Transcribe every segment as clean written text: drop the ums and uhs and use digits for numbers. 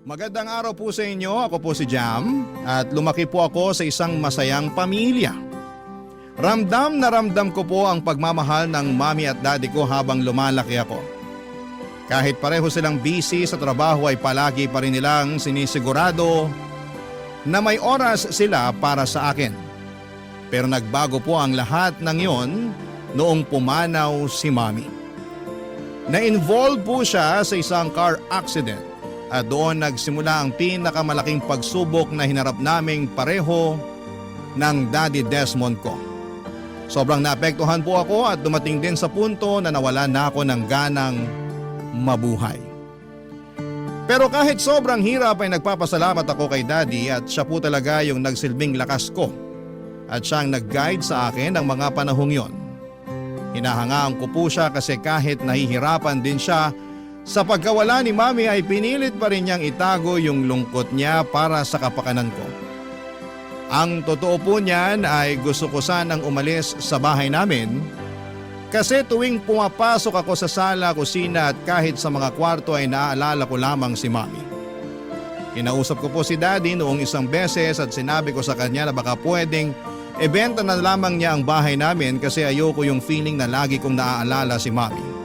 Magandang araw po sa inyo. Ako po si Jam at lumaki po ako sa isang masayang pamilya. Ramdam ko po ang pagmamahal ng mami at daddy ko habang lumalaki ako. Kahit pareho silang busy sa trabaho ay palagi pa rin nilang sinisigurado na may oras sila para sa akin. Pero nagbago po ang lahat ng yon noong pumanaw si mami. Na-involve po siya sa isang car accident. At doon nagsimula ang pinakamalaking pagsubok na hinarap naming pareho ng Daddy Desmond ko. Sobrang naapektuhan po ako at dumating din sa punto na nawala na ako ng ganang mabuhay. Pero kahit sobrang hirap ay nagpapasalamat ako kay Daddy at siya po talaga yung nagsilbing lakas ko. At siyang nag-guide sa akin ng mga panahong yon. Hinahangaan ko po siya kasi kahit nahihirapan din siya sa pagkawala ni mami ay pinilit pa rin niyang itago yung lungkot niya para sa kapakanan ko. Ang totoo po niyan ay gusto ko sanang umalis sa bahay namin kasi tuwing pumapasok ako sa sala, kusina at kahit sa mga kwarto ay naaalala ko lamang si mami. Kinausap ko po si Daddy noong isang beses at sinabi ko sa kanya na baka pwedeng ibenta na lamang niya ang bahay namin kasi ayoko yung feeling na lagi kong naaalala si mami.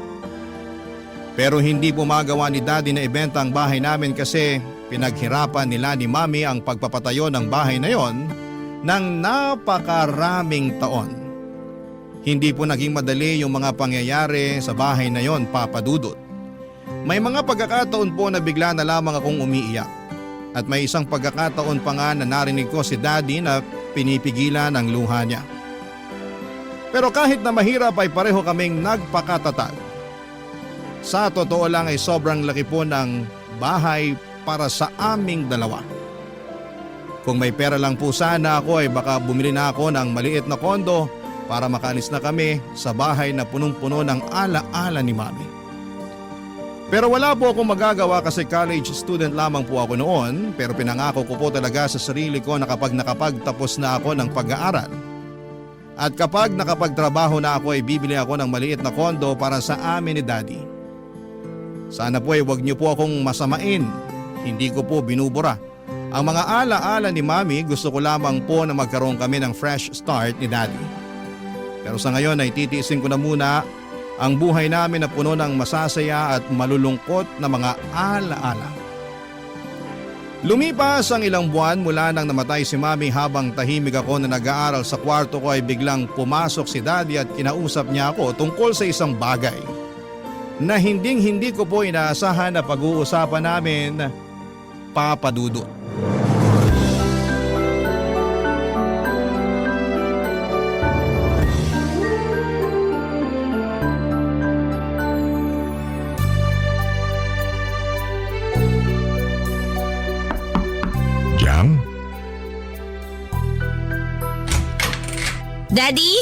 Pero hindi po magawa ni Daddy na ibenta ang bahay namin kasi pinaghirapan nila ni Mami ang pagpapatayo ng bahay na yon ng napakaraming taon. Hindi po naging madali yung mga pangyayari sa bahay na yon, Papa Dudut. May mga pagkakataon po na bigla na lamang akong umiiyak. At may isang pagkakataon pa nga na narinig ko si Daddy na pinipigilan ang luha niya. Pero kahit na mahirap ay pareho kaming nagpakatatag. Sa totoo lang ay sobrang laki po ng bahay para sa aming dalawa. Kung may pera lang po sana ako ay baka bumili na ako ng maliit na kondo para makaalis na kami sa bahay na punong-puno ng ala-ala ni Mami. Pero wala po akong magagawa kasi college student lamang po ako noon, pero pinangako ko po talaga sa sarili ko na kapag nakapagtapos na ako ng pag-aaral at kapag nakapagtrabaho na ako ay bibili ako ng maliit na kondo para sa amin ni Daddy. Sana po ay huwag niyo po akong masamain, hindi ko po binubura. Ang mga ala-ala ni Mami gusto ko lamang po na magkaroon kami ng fresh start ni Daddy. Pero sa ngayon ay titiisin ko na muna ang buhay namin na puno ng masasaya at malulungkot na mga ala-ala. Lumipas ang ilang buwan mula nang namatay si Mami habang tahimik ako na nag-aaral sa kwarto ko ay biglang pumasok si Daddy at kinausap niya ako tungkol sa isang bagay na hindi ko po inaasahan na pag-uusapan namin, Papa Dudut. Jam? Daddy?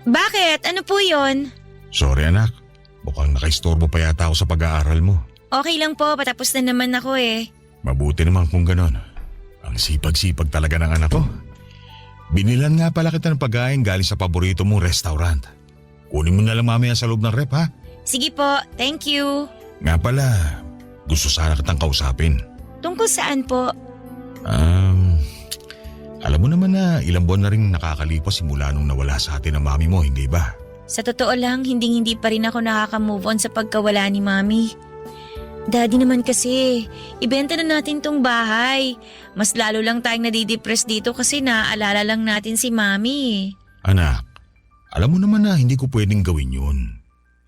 Bakit? Ano po yon? Sorry anak, mukhang nakaistorbo pa yata ako sa pag-aaral mo. Okay lang po, patapos na naman ako eh. Mabuti naman kung ganon. Ang sipag-sipag talaga ng anak ko. Binilan nga pala kita ng pagkain galing sa paborito mong restaurant. Kunin mo na lang mamaya sa loob ng rep ha. Sige po, thank you. Nga pala, gusto sana kitang kausapin. Tungkol saan po? Alam mo naman na ilang buwan na rin nakakalipas simula nung nawala sa atin ang mami mo, hindi ba? Sa totoo lang, hindi pa rin ako nakaka-move on sa pagkawala ni Mami. Daddy naman kasi, ibenta na natin tong bahay. Mas lalo lang tayong nadidepress dito kasi naaalala lang natin si Mami. Anak, alam mo naman na hindi ko pwedeng gawin yun.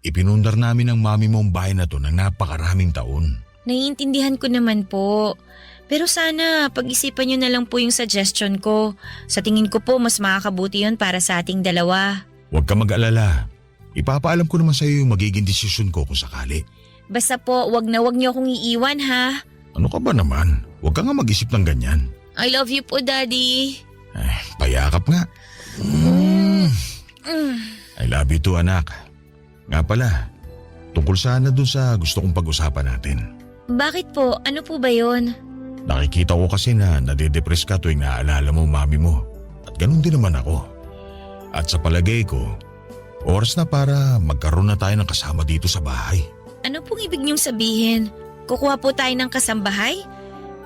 Ipinundar namin ang mami mo ang bahay na to ng napakaraming taon. Naiintindihan ko naman po. Pero sana pag-isipan nyo na lang po yung suggestion ko. Sa tingin ko po mas makakabuti yun para sa ating dalawa. Huwag ka mag-alala. Ipapaalam ko naman sa iyo yung magiging desisyon ko kung sakali. Basta po, wag niyo akong iiwan ha. Ano ka ba naman? Huwag ka nga mag-isip ng ganyan. I love you po, Daddy. Payakap nga. I love you too, anak. Nga pala, tungkol sana dun sa gusto kong pag-usapan natin. Bakit po? Ano po ba yun? Nakikita ko kasi na nade-depress ka tuwing naaalala mo mami mo. At ganun din naman ako. At sa palagay ko, oras na para magkaroon na tayo ng kasama dito sa bahay. Ano pong ibig niyong sabihin? Kukuha po tayo ng kasambahay?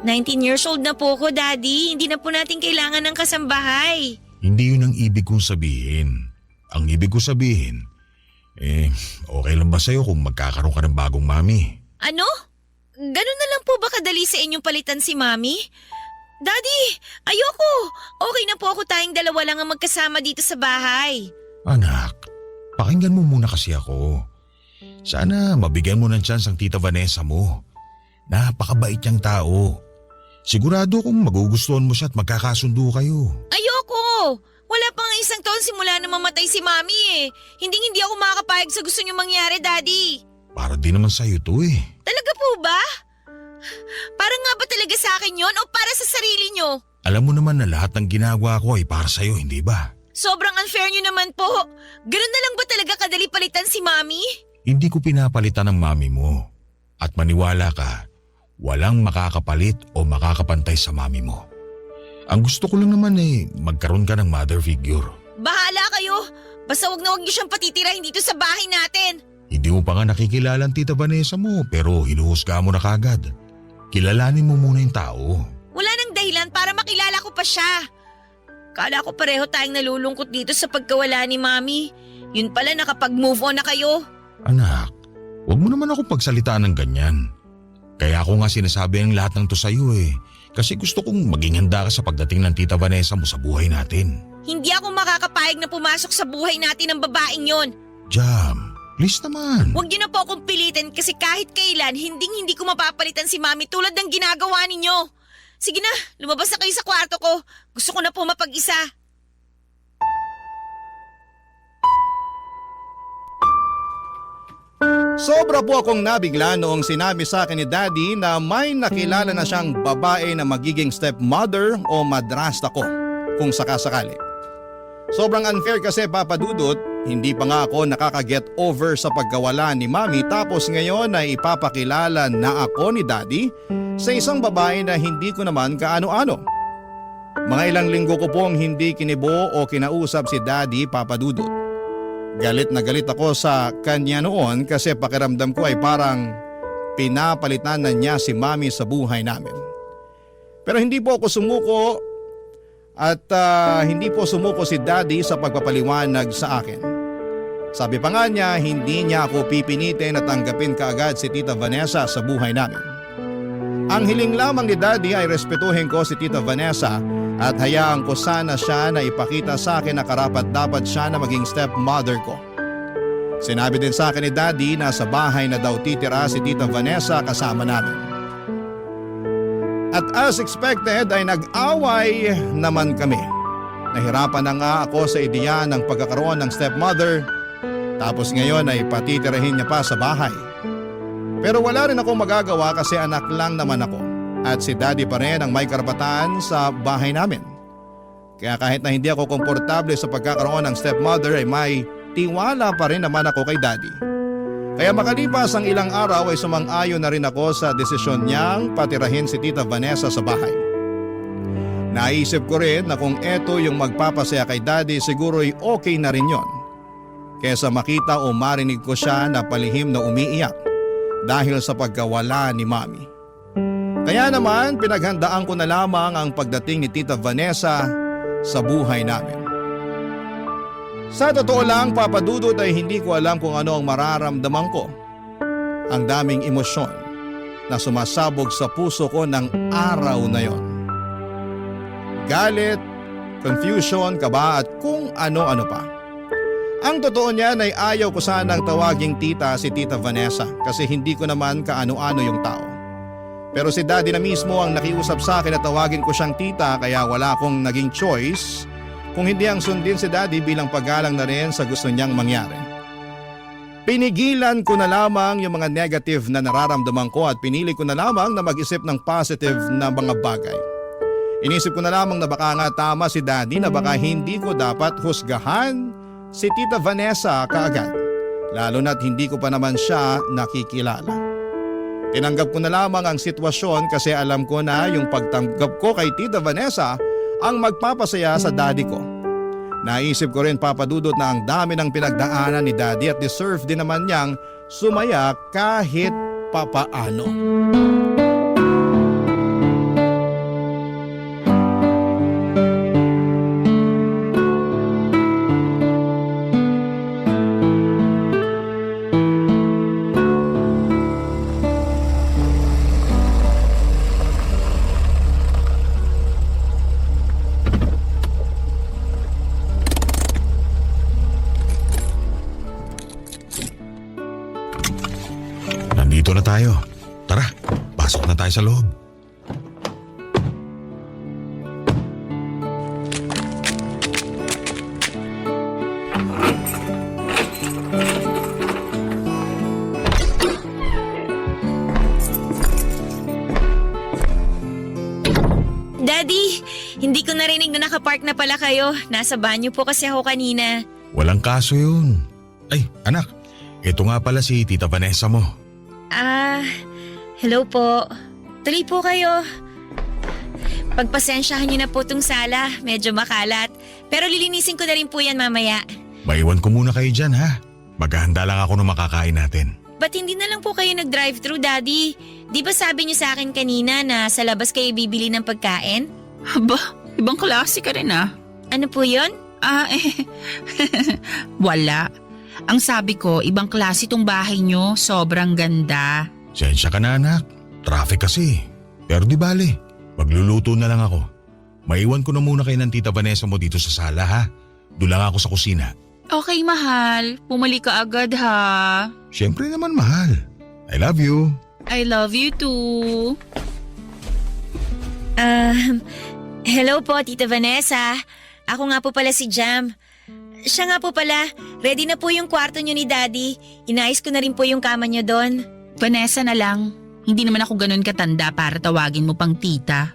19 years old na po ko, Daddy. Hindi na po natin kailangan ng kasambahay. Hindi yun ang ibig kong sabihin. Ang ibig kong sabihin, okay lang ba sa'yo kung magkakaroon ka ng bagong mami? Ano? Ganun na lang po ba kadali sa inyong palitan si Mami? Daddy, ayoko. Okay na po ako, tayong dalawa lang ang magkasama dito sa bahay. Anak, pakinggan mo muna kasi ako. Sana mabigyan mo ng chance ang tita Vanessa mo. Napakabait niyang tao. Sigurado kung magugustuhan mo siya at magkakasundo kayo. Ayoko! Wala pa nga isang taon simula na mamatay si Mami eh. Hindi ako makakapayag sa gusto niyo mangyari, Daddy. Para din naman sa'yo to eh. Talaga po ba? Para nga ba talaga sa akin yon o para sa sarili niyo? Alam mo naman na lahat ng ginagawa ko ay para sa'yo, hindi ba? Sobrang unfair niyo naman po. Ganun na lang ba talaga kadali palitan si Mami? Hindi ko pinapalitan ng mami mo. At maniwala ka, walang makakapalit o makakapantay sa mami mo. Ang gusto ko lang naman magkaroon ka ng mother figure. Bahala kayo. Basta wag na wag niyo siyang patitirahin dito sa bahay natin. Hindi mo pa nga nakikilala ang tita Vanessa mo pero hinuhusga mo na kagad. Kilalanin mo muna yung tao. Wala nang dahilan para makilala ko pa siya. Kala ko pareho tayong nalulungkot dito sa pagkawala ni Mami. Yun pala nakapag-move on na kayo. Anak, wag mo naman ako pagsalitaan ng ganyan. Kaya ako nga sinasabi ang lahat ng to sa'yo Kasi gusto kong maging handa ka sa pagdating ng tita Vanessa mo sa buhay natin. Hindi ako makakapayag na pumasok sa buhay natin ng babaeng yon. Jam, please naman. Huwag niyo na po akong pilitin kasi kahit kailan, hindi ko mapapalitan si Mami tulad ng ginagawa ninyo. Sige na, lumabas na kayo sa kwarto ko. Gusto ko na po mapag-isa. Sobra po akong nabigla noong sinabi sa akin ni Daddy na may nakilala na siyang babae na magiging stepmother o madrasta ko kung sakasakali. Sobrang unfair kasi, Papa Dudut, hindi pa nga ako nakaka-get over sa pagkawala ni Mami tapos ngayon ay ipapakilala na ako ni Daddy sa isang babae na hindi ko naman kaano-ano. Mga ilang linggo ko pong hindi kinibo o kinausap si Daddy, Papa Dudut. Galit na galit ako sa kanya noon kasi pakiramdam ko ay parang pinapalitan na niya si Mami sa buhay namin. Pero hindi po ako sumuko at hindi po sumuko si Daddy sa pagpapaliwanag sa akin. Sabi pa nga niya, hindi niya ako pipinitin at tanggapin kaagad si Tita Vanessa sa buhay namin. Ang hiling lamang ni Daddy ay respetuhin ko si Tita Vanessa at hayaan ko sana siya na ipakita sa akin na karapat-dapat siya na maging stepmother ko. Sinabi din sa akin ni Daddy na sa bahay na daw titira si Tita Vanessa kasama namin. At as expected ay nag-away naman kami. Nahirapan na nga ako sa ideya ng pagkakaroon ng stepmother tapos ngayon ay patitirahin niya pa sa bahay. Pero wala rin akong magagawa kasi anak lang naman ako at si Daddy pa rin ang may karapatan sa bahay namin. Kaya kahit na hindi ako komportable sa pagkakaroon ng stepmother ay may tiwala pa rin naman ako kay Daddy. Kaya makalipas ang ilang araw ay sumang-ayon na rin ako sa desisyon niyang patirahin si Tita Vanessa sa bahay. Naisip ko rin na kung eto yung magpapasaya kay Daddy siguro ay okay na rin yon. Kesa makita o marinig ko siya na palihim na umiiyak dahil sa pagkawala ni Mami. Kaya naman pinaghandaan ko na lamang ang pagdating ni Tita Vanessa sa buhay namin. Sa totoo lang, Papa Dudut, ay hindi ko alam kung ano ang mararamdaman ko. Ang daming emosyon na sumasabog sa puso ko ng araw na yon. Galit, confusion, kaba at kung ano-ano pa. Ang totoo niyan ay ayaw ko sanang tawaging tita si Tita Vanessa kasi hindi ko naman kaano-ano yung tao. Pero si Daddy na mismo ang nakiusap sa akin na tawagin ko siyang tita kaya wala akong naging choice kung hindi ang sundin si Daddy bilang paggalang na rin sa gusto niyang mangyari. Pinigilan ko na lamang yung mga negative na nararamdaman ko at pinili ko na lamang na mag-isip ng positive na mga bagay. Inisip ko na lamang na baka nga tama si Daddy na baka hindi ko dapat husgahan si Tita Vanessa kaagad, lalo na't hindi ko pa naman siya nakikilala. Tinanggap ko na lamang ang sitwasyon kasi alam ko na yung pagtanggap ko kay Tita Vanessa ang magpapasaya sa Daddy ko. Naisip ko rin, Papa Dudut, na ang dami ng pinagdaanan ni Daddy at deserve din naman niyang sumaya kahit papaano. sa loob. Daddy, hindi ko narinig na nakapark na pala kayo. Nasa banyo po kasi ako kanina. Walang kaso yun. Ay, anak, ito nga pala si Tita Vanessa mo. Hello po. Tuloy po kayo. Pagpasensyahan niyo na po tong sala. Medyo makalat. Pero lilinisin ko na rin po yan mamaya. Maiwan ko muna kayo dyan ha. Maghahanda lang ako ng makakain natin. Ba't hindi na lang po kayo nag-drive-thru, Daddy? Di ba sabi niyo sa akin kanina na sa labas kayo bibili ng pagkain? Aba, ibang klase ka rin ah. Ano po yon? Wala. Ang sabi ko, ibang klase tong bahay nyo. Sobrang ganda. Sensya ka na anak. Traffic kasi. Pero di bale, magluluto na lang ako. Maiwan ko na muna kayo ng Tita Vanessa mo dito sa sala ha. Doon lang ako sa kusina. Okay, mahal. Pumali ka agad ha. Siyempre naman mahal. I love you. I love you too. Hello po, Tita Vanessa. Ako nga po pala si Jam. Siya nga po pala, ready na po yung kwarto niyo ni Daddy. Inayos ko na rin po yung kama niyo doon. Vanessa na lang. Hindi naman ako ganun katanda para tawagin mo pang tita.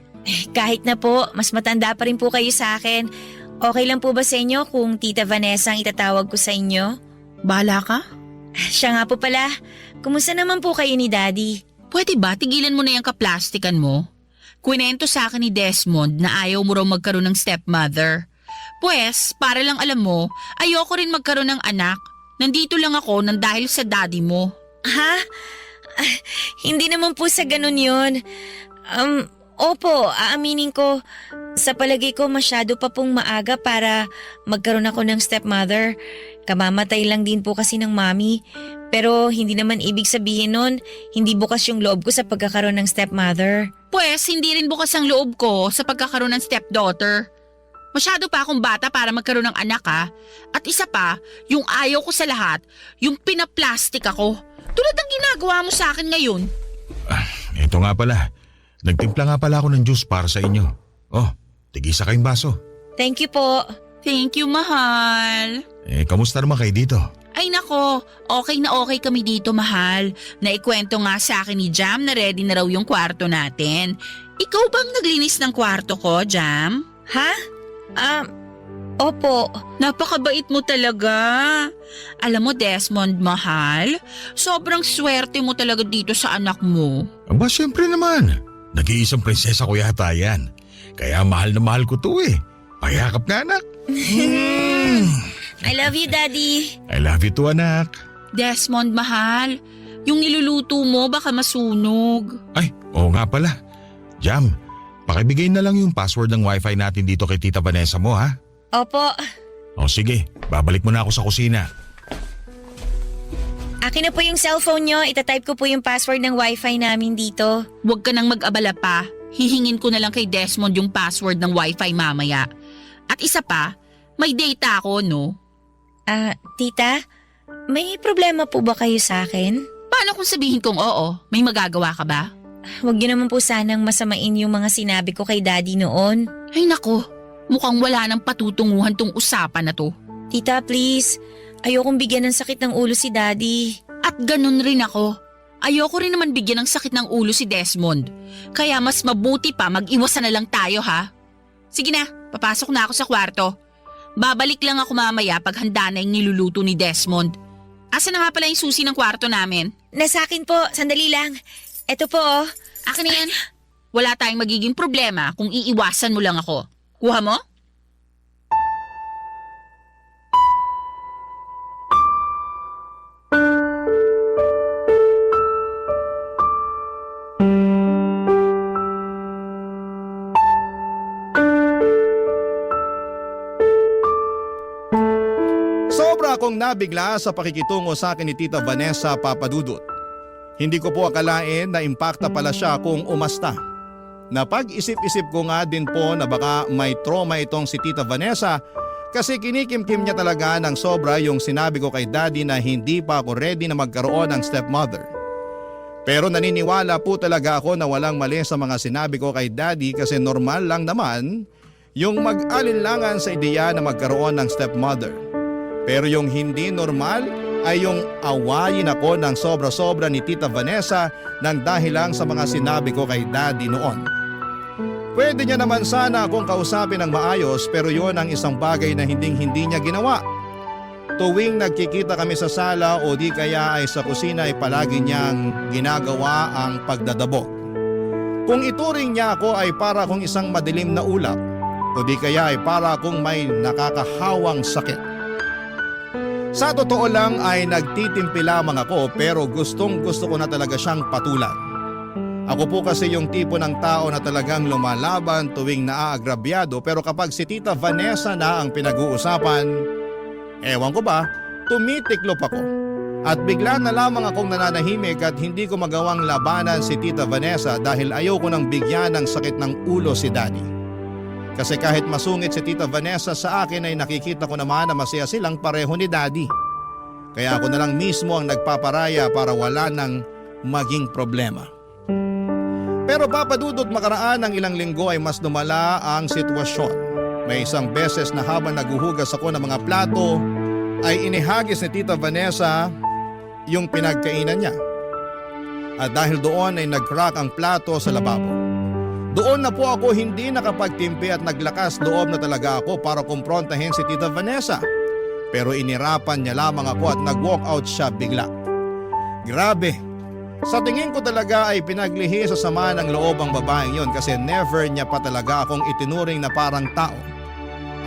Kahit na po, mas matanda pa rin po kayo sa akin. Okay lang po ba sa inyo kung Tita Vanessa ang itatawag ko sa inyo? Bahala ka? Siya nga po pala, kumusta naman po kayo ni Daddy? Pwede ba tigilan mo na yung kaplastikan mo? Kwento sa akin ni Desmond na ayaw mo raw magkaroon ng stepmother. Pues, para lang alam mo, ayoko rin magkaroon ng anak. Nandito lang ako nang dahil sa daddy mo. Ha? Hindi naman po sa ganun yun. Opo, aaminin ko. Sa palagay ko masyado pa pong maaga para magkaroon ako ng stepmother. Kamamatay lang din po kasi ng mami. Pero hindi naman ibig sabihin nun, hindi bukas yung loob ko sa pagkakaroon ng stepmother. Pues, hindi rin bukas ang loob ko sa pagkakaroon ng stepdaughter. Masyado pa akong bata para magkaroon ng anak ha. At isa pa, yung ayaw ko sa lahat, yung pinaplastic ako. Tulad ng ginagawa mo sa akin ngayon. Ito nga pala. Nagtimpla nga pala ako ng juice para sa inyo. Oh, tigisa kayong baso. Thank you po. Thank you, mahal. Kamusta naman kayo dito? Ay nako, okay na okay kami dito, mahal. Naikwento nga sa akin ni Jam na ready na raw yung kwarto natin. Ikaw bang naglinis ng kwarto ko, Jam? Ha? Opo. Napakabait mo talaga. Alam mo, Desmond, mahal, sobrang swerte mo talaga dito sa anak mo. Aba, siyempre naman. Nag-iisang prinsesa ko yata yan. Kaya mahal na mahal ko to eh. Payakap na anak. I love you, Daddy. I love you too, anak. Desmond, mahal, yung niluluto mo baka masunog. Ay, oo nga pala. Jam, pakibigay na lang yung password ng wifi natin dito kay Tita Vanessa mo ha. Opo. O sige, babalik mo na ako sa kusina. Akin na po yung cellphone nyo. Itatype ko po yung password ng wifi namin dito. Huwag ka nang mag-abala pa. Hihingin ko na lang kay Desmond yung password ng wifi mamaya. At isa pa, may data ako, no? Tita, may problema po ba kayo sa akin? Paano kung sabihin kong oo? May magagawa ka ba? Huwag niyo naman po sanang masamain yung mga sinabi ko kay Daddy noon. Ay nako, mukhang wala nang patutunguhan tong usapan na to. Tita, please. Ayokong bigyan ng sakit ng ulo si Daddy. At ganun rin ako. Ayoko rin naman bigyan ng sakit ng ulo si Desmond. Kaya mas mabuti pa mag-iwasan na lang tayo ha. Sige na, papasok na ako sa kwarto. Babalik lang ako mamaya pag handa na yung niluluto ni Desmond. Asa na nga pala yung susi ng kwarto namin? Nasa akin po, sandali lang. Eto po oh. Akin na yan. Wala tayong magiging problema kung iiwasan mo lang ako. Kuha mo? Sobra akong nabigla sa pakikitungo sa akin ni Tita Vanessa Papadudut. Hindi ko po akalain na impacta pala siya kung umasta. Napag-isip-isip ko nga din po na baka may trauma itong si Tita Vanessa kasi kinikimkim niya talaga ng sobra yung sinabi ko kay Daddy na hindi pa ako ready na magkaroon ng stepmother. Pero naniniwala po talaga ako na walang mali sa mga sinabi ko kay Daddy kasi normal lang naman yung mag-alinlangan sa ideya na magkaroon ng stepmother. Pero yung hindi normal ay yung awayin ako ng sobra-sobra ni Tita Vanessa nang dahil lang sa mga sinabi ko kay Daddy noon. Pwede niya naman sana akong kausapin ng maayos pero yon ang isang bagay na hindi niya ginawa. Tuwing nagkikita kami sa sala o di kaya ay sa kusina ay palagi niyang ginagawa ang pagdadabog. Kung ituring niya ako ay para akong isang madilim na ulap o di kaya ay para akong may nakakahawang sakit. Sa totoo lang ay nagtitimpi lamang ako pero gustong gusto ko na talaga siyang patulan. Ako po kasi yung tipo ng tao na talagang lumalaban tuwing naaagrabyado pero kapag si Tita Vanessa na ang pinag-uusapan, ewan ko ba, tumitiklop ako. At bigla na lamang akong nananahimik at hindi ko magawang labanan si Tita Vanessa dahil ayoko nang bigyan ng sakit ng ulo si Daddy. Kasi kahit masungit si Tita Vanessa sa akin ay nakikita ko naman na masaya silang pareho ni Daddy. Kaya ako na lang mismo ang nagpaparaya para wala nang maging problema. Pero papadudot makaraan ng ilang linggo ay mas lumala ang sitwasyon. May isang beses na habang naguhugas ako ng mga plato ay inihagis ni Tita Vanessa yung pinagkainan niya. At dahil doon ay nag-crack ang plato sa lababo. Doon na po ako hindi nakapagtimpi at naglakas loob na talaga ako para kumprontahin si Tita Vanessa. Pero inirapan niya lamang ako at nag-walk out siya bigla. Grabe! Sa tingin ko talaga ay pinaglihi sa sama ng loob ang babaeng yon kasi never niya pa talaga akong itinuring na parang tao.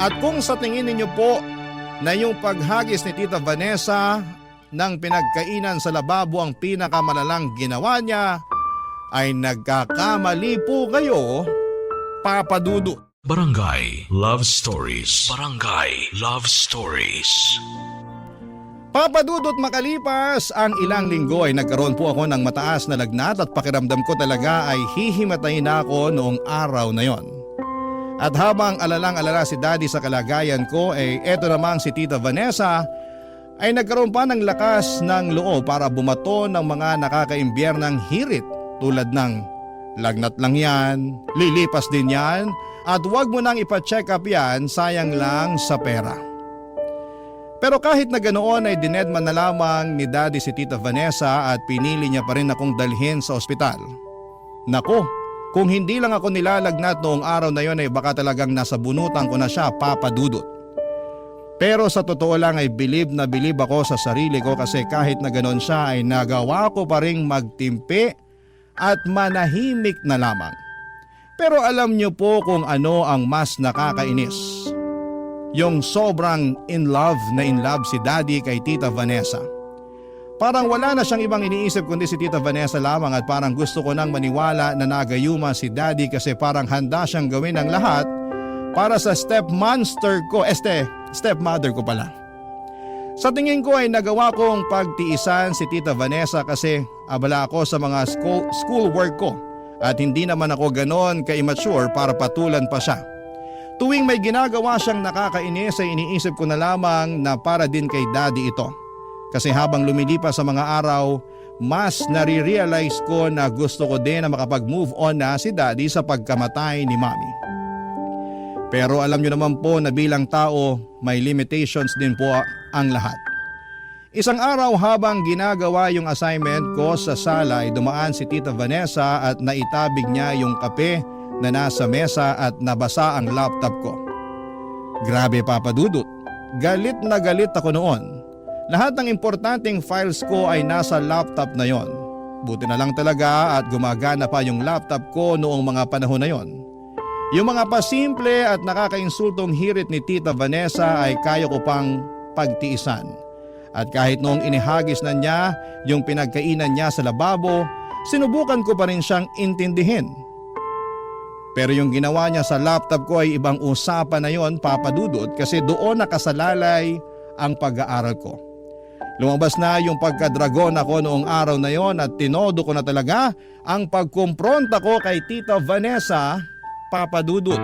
At kung sa tingin ninyo po na yung paghagis ni Tita Vanessa ng pinagkainan sa lababo ang pinakamalalang ginawa niya, ay nagkakamali po kayo, Papa Dudut. Barangay Love Stories. Barangay Love Stories. Papa Dudut, makalipas ang ilang linggo ay nagkaroon po ako ng mataas na lagnat at pakiramdam ko talaga ay hihimatayin na ako noong araw na yon. At habang alalang-alala si Daddy sa kalagayan ko ay eto namang si Tita Vanessa ay nagkaroon pa ng lakas ng loob para bumato ng mga nakakaimbyernang hirit tulad ng lagnat lang yan, lilipas din yan at huwag mo nang ipa-check up yan, sayang lang sa pera. Pero kahit na ganoon ay dinedman na lamang ni Daddy si Tita Vanessa at pinili niya pa rin akong dalhin sa ospital. Nako! Kung hindi lang ako nilalagnat noong araw na yon ay baka talagang nasa bunutan ko na siya, Papa Dudut. Pero sa totoo lang ay bilib na bilib ako sa sarili ko kasi kahit na ganon siya ay nagawa ko pa ring magtimpi at manahimik na lamang. Pero alam niyo po kung ano ang mas nakakainis. Yung sobrang in love si Daddy kay Tita Vanessa. Parang wala na siyang ibang iniisip kundi si Tita Vanessa lamang at parang gusto ko nang maniwala na nagayuma si Daddy kasi parang handa siyang gawin ang lahat para sa stepmother ko pala. Sa tingin ko ay nagawa kong pagtiisan si Tita Vanessa kasi abala ako sa mga school work ko at hindi naman ako ganon ka-immature para patulan pa siya. Tuwing may ginagawa siyang nakakainis ay iniisip ko na lamang na para din kay Daddy ito. Kasi habang lumilipas sa mga araw, mas nare-realize ko na gusto ko din na makapag-move on na si Daddy sa pagkamatay ni Mommy. Pero alam niyo naman po na bilang tao, may limitations din po ang lahat. Isang araw habang ginagawa yung assignment ko sa sala ay dumaan si Tita Vanessa at naitabig niya yung kape na nasa mesa at nabasa ang laptop ko. Grabe, Papa Dudut, galit na galit ako noon. Lahat ng importanteng files ko ay nasa laptop na yon. Buti na lang talaga at gumagana pa yung laptop ko noong mga panahon na yon. Yung mga pasimple at nakakainsultong hirit ni Tita Vanessa ay kaya ko pang pagtiisan. At kahit noong inihagis na niya yung pinagkainan niya sa lababo, sinubukan ko pa rin siyang intindihin. Pero yung ginawa niya sa laptop ko ay ibang usapan na yon, Papa Dudut, kasi doon nakasalalay ang pag-aaral ko. Lumabas na yung pagka-dragon ako noong araw na yon at tinodo ko na talaga ang pagkumpronta ko kay Tita Vanessa, Papa Dudut.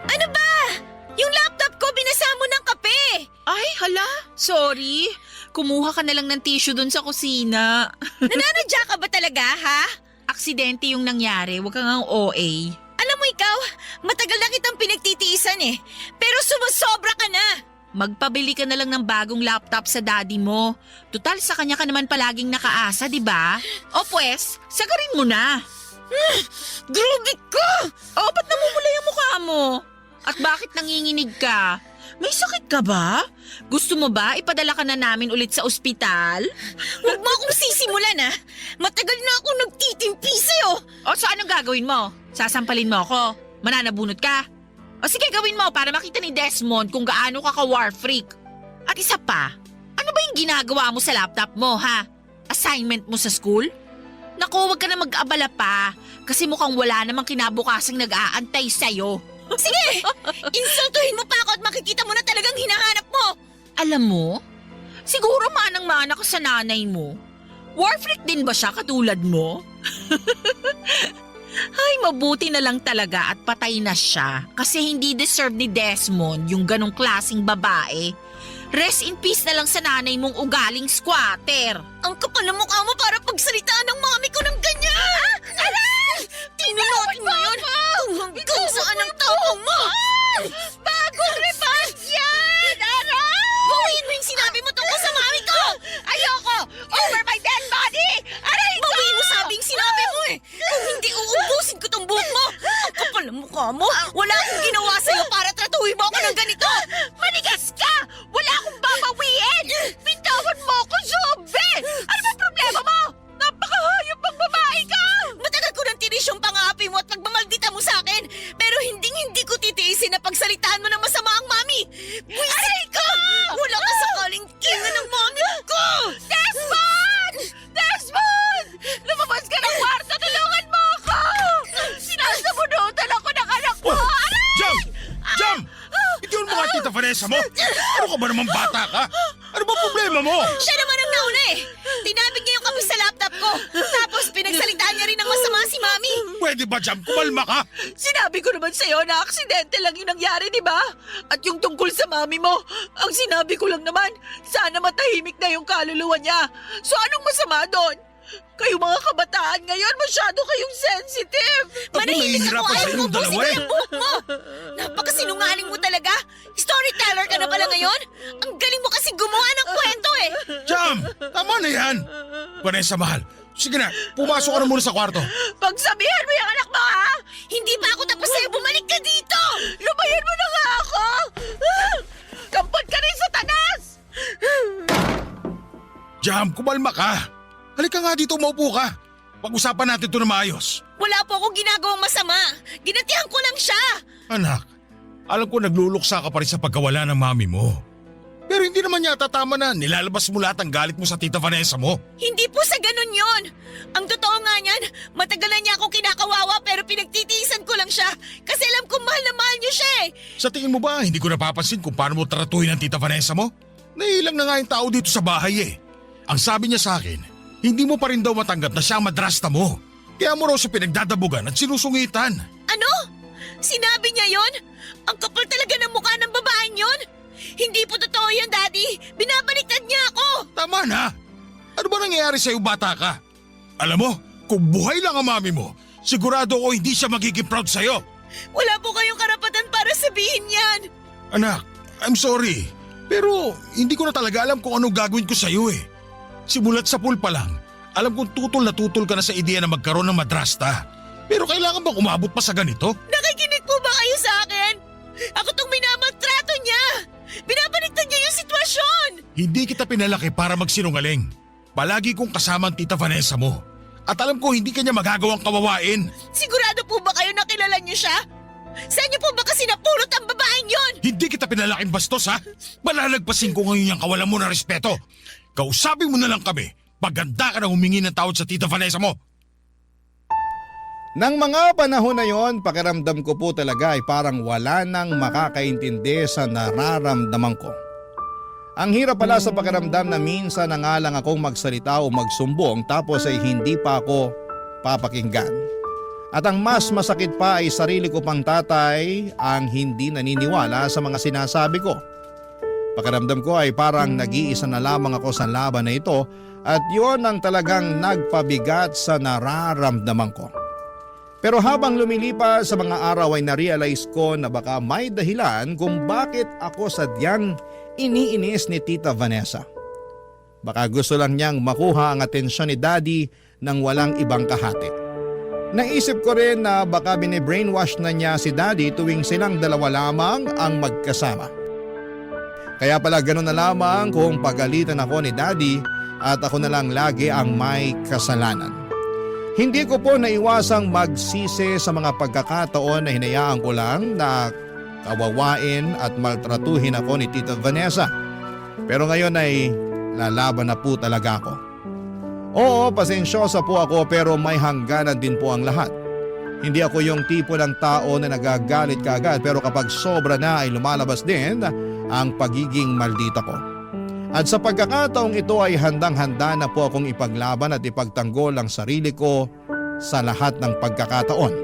Ano ba? Yung laptop ko, binasa mo ng kape! Ay, hala. Sorry. Kumuha ka na lang ng tissue dun sa kusina. Nananadya ka ba talaga, ha? Aksidente yung nangyari. Huwag kang ang OA. Alam mo ikaw, matagal na kitang pinagtitiisan eh. Pero sumusobra ka na! Magpabili ka na lang ng bagong laptop sa daddy mo. Tutal sa kanya ka naman palaging nakaasa, di ba? O pwes, sagarin mo na. Grabe ka! O, ba't namumula yung mukha mo? At bakit nanginginig ka? May sakit ka ba? Gusto mo ba ipadala ka na namin ulit sa ospital? Huwag mo akong sisimulan ha! Matagal na akong nagtitimpi sa'yo! O so anong gagawin mo? Sasampalin mo ako? Mananabunot ka? O sige gawin mo para makita ni Desmond kung gaano ka ka-war freak. At isa pa, ano ba yung ginagawa mo sa laptop mo ha? Assignment mo sa school? Naku, huwag ka na mag-abala pa kasi mukhang wala namang kinabukasang nag-aantay sa'yo. Sige! Insultuhin mo pa ako at makikita mo na talagang hinahanap mo! Alam mo, siguro manang-mana ka sa nanay mo. War freak din ba siya katulad mo? Ay, mabuti na lang talaga at patay na siya kasi hindi deserve ni Desmond yung ganong klaseng babae. Rest in peace na lang sa nanay mong ugaling squatter. Ang kapal ng mukha mo para pagsalitaan ng mami ko ng ganyan! Aray! Tinulotin mo yun! Kung hanggang saan ang tao mo! Bagong revenge yan! Aray! Bawiin mo yung sinabi mo tungkol sa mami ko! Ayoko! Over my dead body! Aray ko! Bawiin mo sabi yung sinabi mo eh! Kung hindi uubusin ko tong buhok mo! Ang kapal ng mukha mo! Wala akong ginawa sa'yo para tratuhin mo ako ng ganito! Manigas ka! Wala akong babawiin! Bitawan mo ako, Zobe! Ano ba problema mo? Napakahayop ang babae ka! Matagal ko nang tinis yung pang-aapi mo at pagmamaldita mo sa akin! Pero hindi ko titiisin na pagsalitaan mo ng masama ang mami! Buisit ka! Wala ka sakaling kinga ng mami ko! Desmond! Desmond! Lumabas ka ng kwarto! Tulungan mo ako! Sinasabunutan ako ng anak ko! Aray! Jam! Jam! Itiyon mo nga Tita Vanessa mo! Ano ka ba naman bata ka? Ano ba problema mo? Siya naman ang nauna eh! Tinabig niya yung kape sa laptop ko! Tapos pinagsalitaan niya rin ng masama si mami! Pwede ba, Jam? Kumalma ka! Sinabi ko naman sa'yo na aksidente lang yung nangyari, di ba? At yung tungkol sa mami mo, ang sinabi ko lang naman, sana matahimik na yung kaluluwa niya. So anong masama doon? Kayo mga kabataan ngayon, masyado kayong sensitive. Manahimik ako! nahihirapan Ayaw sa ko inyong ubusin dalawa ko eh. yung buhok mo! Napakasinungaling mo talaga! Storyteller ka na pala ngayon? Ang galing mo kasi gumawa ng kwento eh! Jam! Tama na yan! Vanessa, mahal. Sige na, pumasok ka na muna sa kwarto. Pagsabihan mo yung anak mo, ha? Hindi pa ako tapos sa'yo! Bumalik ka dito! Lumayan mo na nga ako! Kampot ka rin sa tagas! Jam, kumalma ka. Halika nga dito, maupo ka. Pag-usapan natin ito na maayos. Wala po akong ginagawang masama! Ginatihan ko lang siya! Anak, alam ko nagluluksa ka pa rin sa pagkawala ng mami mo. Pero hindi naman yata tama na nilalabas mo lahat ang galit mo sa Tita Vanessa mo. Hindi po sa ganun yon. Ang totoo nga niyan, matagal na niya akong kinakawawa pero pinagtitiisan ko lang siya kasi alam ko mahal na mahal niyo siya eh. Sa tingin mo ba hindi ko napapansin kung paano mo tratuhin ang Tita Vanessa mo? Nailang na nga yung tao dito sa bahay eh. Ang sabi niya sa akin, hindi mo pa rin daw matanggap na siya ang madrasta mo. Kaya mo raw siya pinagdadabugan at sinusungitan. Ano? Sinabi niya yon? Ang kapal talaga ng mukha ng babaeng yon? Hindi po totoo yan, Daddy. Binabaliktad niya ako. Tama na. Ano ba nangyayari sa'yo, bata ka? Alam mo, kung buhay lang ang mami mo, sigurado ko hindi siya magiging proud sa'yo. Wala po kayong karapatan para sabihin yan. Anak, I'm sorry. Pero hindi ko na talaga alam kung anong gagawin ko sa'yo eh. Simulat sa pool pa lang, alam kong tutol na tutol ka na sa ideya na magkaroon ng madrasta. Pero kailangan bang umabot pa sa ganito? Nakikinig po ba kayo sa akin? Ako tong minamaltrato niya. Binabaliktad niya yung sitwasyon. Hindi kita pinalaki para magsinungaling. Palagi kong kasama ang Tita Vanessa mo. At alam ko hindi kanya magagawang kawawain. Sigurado po ba kayo na kilala niyo siya? Saan niyo po ba kasi napulot ang babaeng yon? Hindi kita pinalaking bastos ha. Malalagpasin ko ngayon yung kawalan mo na respeto. Kausapin mo na lang kami. Paganda ka na humingi ng tawad sa Tita Vanessa mo. Nang mga panahon na yon, pakiramdam ko po talaga ay parang wala nang makakaintindi sa nararamdaman ko. Ang hirap pala sa pakiramdam na minsan na nga lang akong magsalita o magsumbong tapos ay hindi pa ako papakinggan. At ang mas masakit pa ay sarili ko pang tatay ang hindi naniniwala sa mga sinasabi ko. Pakiramdam ko ay parang nag-iisa na lamang ako sa laban na ito at yon ang talagang nagpabigat sa nararamdaman ko. Pero habang lumilipas sa mga araw ay narealize ko na baka may dahilan kung bakit ako sadyang iniinis ni Tita Vanessa. Baka gusto lang niyang makuha ang atensyon ni Daddy nang walang ibang kahati. Naisip ko rin na baka bine-brainwash na niya si Daddy tuwing silang dalawa lamang ang magkasama. Kaya pala ganoon na lamang kung pagalitan ako ni Daddy at ako na lang lagi ang may kasalanan. Hindi ko po naiwasang magsisi sa mga pagkakataon na hinayaan ko lang na kawawain at maltratuhin ako ni Tita Vanessa. Pero ngayon ay lalaban na po talaga ako. Oo, pasensyosa po ako pero may hangganan din po ang lahat. Hindi ako yung tipo ng tao na nagagalit kaagad pero kapag sobra na ay lumalabas din ang pagiging maldita ko. At sa pagkakataong ito ay handang-handa na po akong ipaglaban at ipagtanggol ang sarili ko sa lahat ng pagkakataon.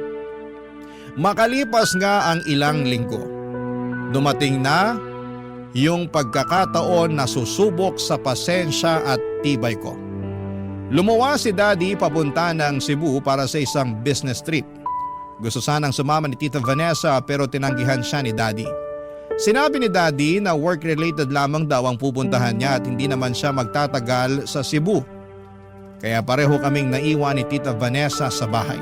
Makalipas nga ang ilang linggo, dumating na yung pagkakataon na susubok sa pasensya at tibay ko. Lumuwa si Daddy papunta ng Cebu para sa isang business trip. Gusto sanang sumama ni Tita Vanessa pero tinanggihan siya ni Daddy. Sinabi ni Daddy na work-related lamang daw ang pupuntahan niya at hindi naman siya magtatagal sa Cebu. Kaya pareho kaming naiwan ni Tita Vanessa sa bahay.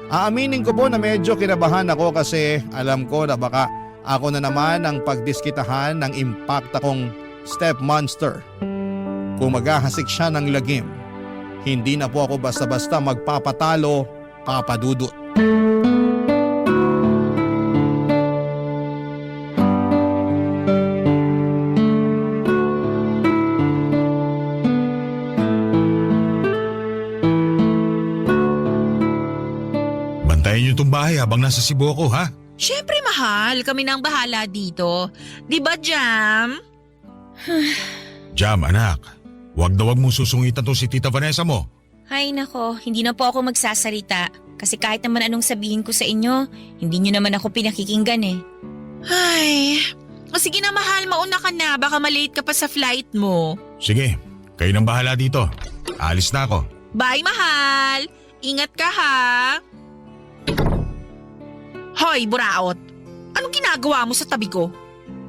Aaminin ko po na medyo kinabahan ako kasi alam ko na baka ako na naman ang pagdiskitahan ng impact akong step monster. Kung maghahasik siya ng lagim, hindi na po ako basta-basta magpapatalo, papadudot. Bantayan niyo itong bahay habang nasa Cebu ako, ha? Syempre mahal, kami na ang bahala dito. Di ba, Jam? Jam, anak. Huwag na huwag mong susungitan to si Tita Vanessa mo. Ay nako, hindi na po ako magsasalita. Kasi kahit naman anong sabihin ko sa inyo, hindi nyo naman ako pinakikinggan eh. Ay, o sige na mahal, mauna ka na. Baka malate ka pa sa flight mo. Sige, kayo nang bahala dito. Alis na ako. Bye, mahal. Ingat ka, ha? Hoy, buraot. Anong ginagawa mo sa tabi ko?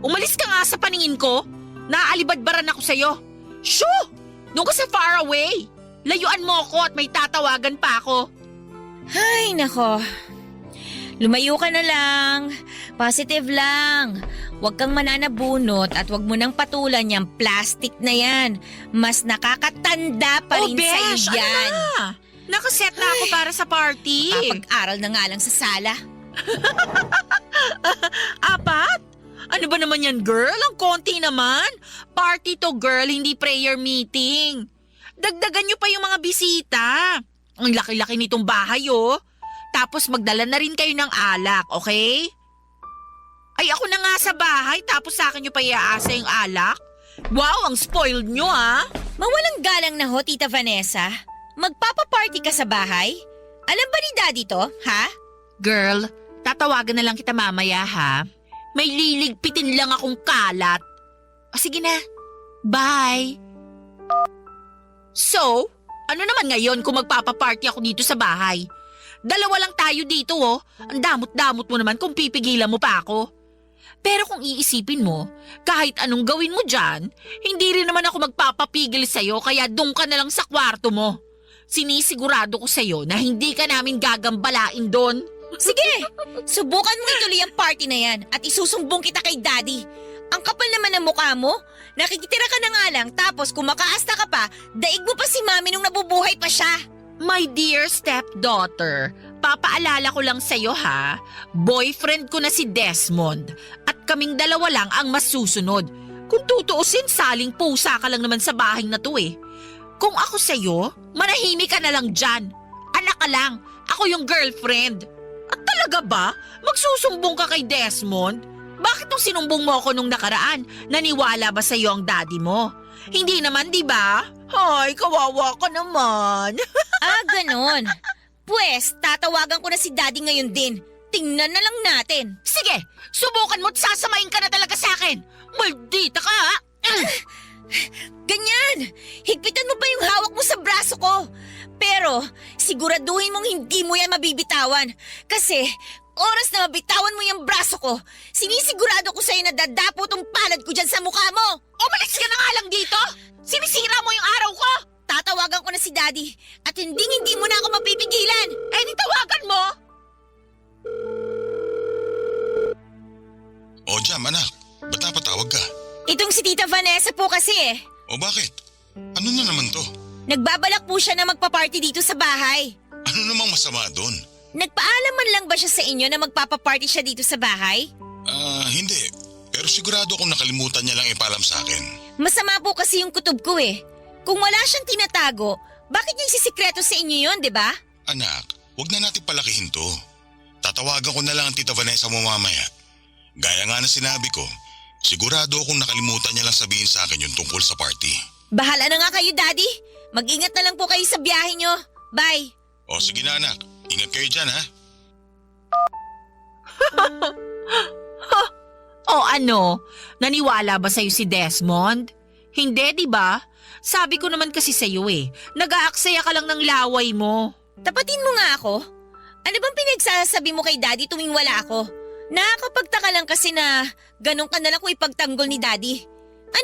Umalis ka nga sa paningin ko. Naaalibadbaran ako sa'yo. Shoo! Doon ka sa far away. Layuan mo ako at may tatawagan pa ako. Ay nako, lumayo ka na lang. Positive lang. Huwag kang mananabunot at huwag mo nang patulan yung plastic na yan. Mas nakakatanda pa rin besh, sa'yo yan. Ano na? Nakaset na ako para sa party. Papag-aral na nga lang sa sala. Apat? Ano ba naman yan, girl? Ang konti naman. Party to, girl, hindi prayer meeting. Dagdagan nyo pa yung mga bisita. Ang laki-laki nitong bahay, oh. Tapos magdala na rin kayo ng alak, okay? Ay, ako na nga sa bahay, tapos sa akin nyo pa iaasa yung alak? Wow, ang spoiled nyo, ah. Mawalang galang na ho, Tita Vanessa. Magpapaparty ka sa bahay? Alam ba ni Daddy to, ha? Girl, tatawagan na lang kita mamaya, ha? May liligpitin lang akong kalat. O sige na, bye. So, ano naman ngayon kung magpapaparty ako dito sa bahay? Dalawa lang tayo dito, oh. Ang damot-damot mo naman kung pipigilan mo pa ako. Pero kung iisipin mo, kahit anong gawin mo dyan, hindi rin naman ako magpapapigil sa'yo kaya doon ka na lang sa kwarto mo. Sinisigurado ko sa'yo na hindi ka namin gagambalain doon. Sige, subukan mo ituloy ang party na yan at isusumbong kita kay Daddy. Ang kapal naman ng mukha mo. Nakikitira ka na nga lang tapos kung makaasta ka pa, daig mo pa si Mami nung nabubuhay pa siya. My dear stepdaughter, papaalala ko lang sa'yo ha, boyfriend ko na si Desmond at kaming dalawa lang ang masusunod. Kung tutuusin, saling pusa ka lang naman sa bahay na to eh. Kung ako sa'yo, manahimik ka na lang dyan. Anak ka lang, ako yung girlfriend. At talaga ba? Magsusumbong ka kay Desmond? Bakit nung sinumbong mo ako nung nakaraan? Naniwala ba sa'yo ang daddy mo? Hindi naman, di ba? Ay, kawawa ka naman. Ah, ganon. Pwes, tatawagan ko na si Daddy ngayon din. Tingnan na lang natin. Sige, subukan mo't sasamayin ka na talaga sa akin. Maldita ka ha? Ganyan! Higpitan mo pa yung hawak mo sa braso ko. Pero, siguraduhin mong hindi mo yan mabibitawan. Kasi, oras na mabitawan mo yung braso ko, sinisigurado ko sa'yo na dadapo tong palad ko dyan sa mukha mo. Umalis ka na nga lang dito! Sinisira mo yung araw ko! Tatawagan ko na si Daddy at hindi mo na ako mapipigilan. Eh di tawagan mo! O Jam, anak, ba't napatawag ka? Itong si Tita Vanessa po kasi eh. O bakit? Ano na naman to? Nagbabalak po siya na magpa-party dito sa bahay. Ano namang masama doon? Nagpaalam man lang ba siya sa inyo na magpapaparty siya dito sa bahay? Hindi. Pero sigurado kung nakalimutan niya lang ipaalam sa akin. Masama po kasi yung kutob ko eh. Kung wala siyang tinatago, bakit niya isisikreto sa inyo yun, di ba? Anak, wag na natin palakihin to. Tatawagan ko na lang ang Tita Vanessa mo mamaya. Gaya nga na sinabi ko, sigurado akong nakalimutan niya lang sabihin sa akin yung tungkol sa party. Bahala na nga kayo, Daddy. Mag-ingat na lang po kayo sa biyahe nyo. Bye. O sige na anak, ingat kayo dyan ha. O ano? Naniwala ba sa'yo si Desmond? Hindi, di ba? Sabi ko naman kasi sa'yo eh, nag-aaksaya ka lang ng laway mo. Tapatin mo nga ako. Ano bang pinagsasabi mo kay Daddy tuwing wala ako? Nakakapagtaka lang kasi na ganun ka na lang kung ipagtanggol ni Daddy.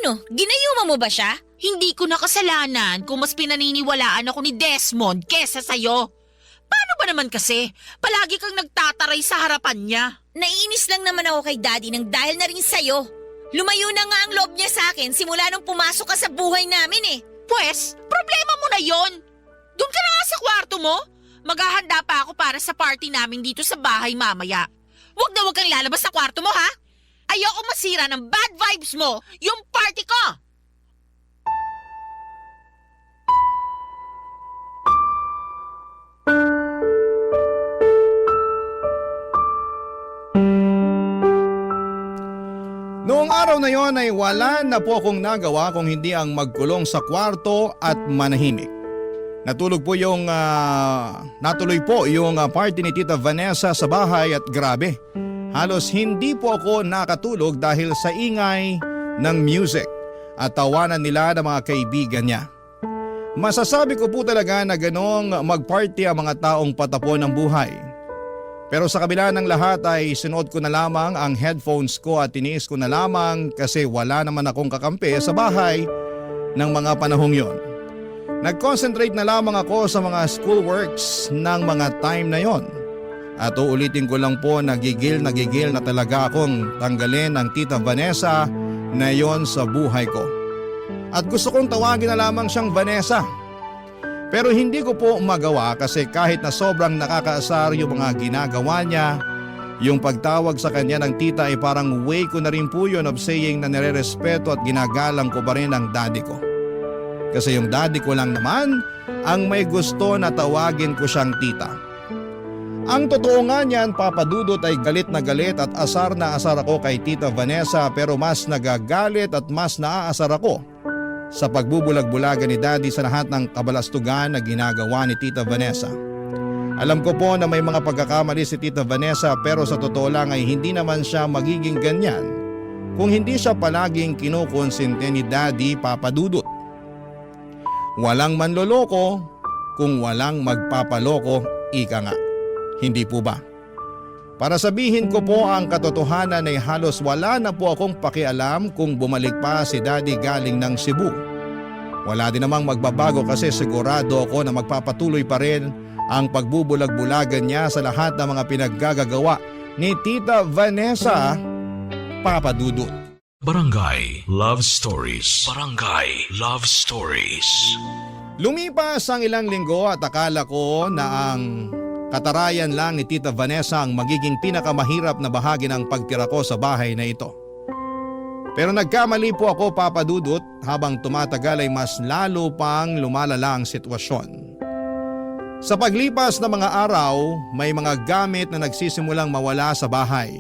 Ano, ginayuma mo ba siya? Hindi ko na kasalanan kung mas pinaniniwalaan ako ni Desmond kesa sa'yo. Paano ba naman kasi? Palagi kang nagtataray sa harapan niya. Naiinis lang naman ako kay Daddy nang dahil na rin sa'yo. Lumayo na nga ang loob niya sa akin simula nung pumasok ka sa buhay namin eh. Pwes, problema mo na yon. Doon ka na nga sa kwarto mo. Maghahanda pa ako para sa party namin dito sa bahay mamaya. Huwag na huwag kang lalabas sa kwarto mo ha. Ayoko masira ng bad vibes mo yung party ko. Noong araw na yon ay wala na po akong nagawa kung hindi ang magkulong sa kwarto at manahimik. Natuloy po yung party ni Tita Vanessa sa bahay at grabe. Halos hindi po ako nakatulog dahil sa ingay ng music at tawanan nila ng mga kaibigan niya. Masasabi ko po talaga na ganong magparty ang mga taong patapon ng buhay. Pero sa kabila ng lahat ay sinuot ko na lamang ang headphones ko at tiniis ko na lamang kasi wala naman akong kakampi sa bahay ng mga panahong yon. Nag-concentrate na lamang ako sa mga schoolworks ng mga time na yon. At uulitin ko lang po na gigil na talaga akong tanggalin ang Tita Vanessa na yon sa buhay ko. At gusto kong tawagin na lamang siyang Vanessa. Pero hindi ko po magawa kasi kahit na sobrang nakakaasar yung mga ginagawa niya, yung pagtawag sa kanya ng tita ay parang way ko na rin po yun of saying na nirerespeto at ginagalang ko pa rin ang daddy ko. Kasi yung daddy ko lang naman ang may gusto na tawagin ko siyang tita. Ang totoo nga niyan, Papa Dudut, ay galit na galit at asar na asar ako kay Tita Vanessa pero mas nagagalit at mas naaasar ako sa pagbubulag-bulagan ni Daddy sa lahat ng kabalastugan na ginagawa ni Tita Vanessa. Alam ko po na may mga pagkakamali si Tita Vanessa pero sa totoo lang ay hindi naman siya magiging ganyan kung hindi siya palaging kinukonsente ni Daddy, Papa Dudut. Walang manloloko kung walang magpapaloko, ika nga. Hindi po ba? Para sabihin ko po ang katotohanan ay halos wala na po akong pakialam kung bumalik pa si Daddy galing ng Cebu. Wala din namang magbabago kasi sigurado ako na magpapatuloy pa rin ang pagbubulag-bulagan niya sa lahat ng mga pinaggagawa ni Tita Vanessa, Papa Dudut. Barangay Love Stories. Barangay Love Stories. Lumipas ang ilang linggo at akala ko na ang katarayan lang ni Tita Vanessa ang magiging pinakamahirap na bahagi ng pagtira ko sa bahay na ito. Pero nagkamali po ako, Papa Dudut, habang tumatagal ay mas lalo pang lumalala ang sitwasyon. Sa paglipas ng mga araw, may mga gamit na nagsisimulang mawala sa bahay.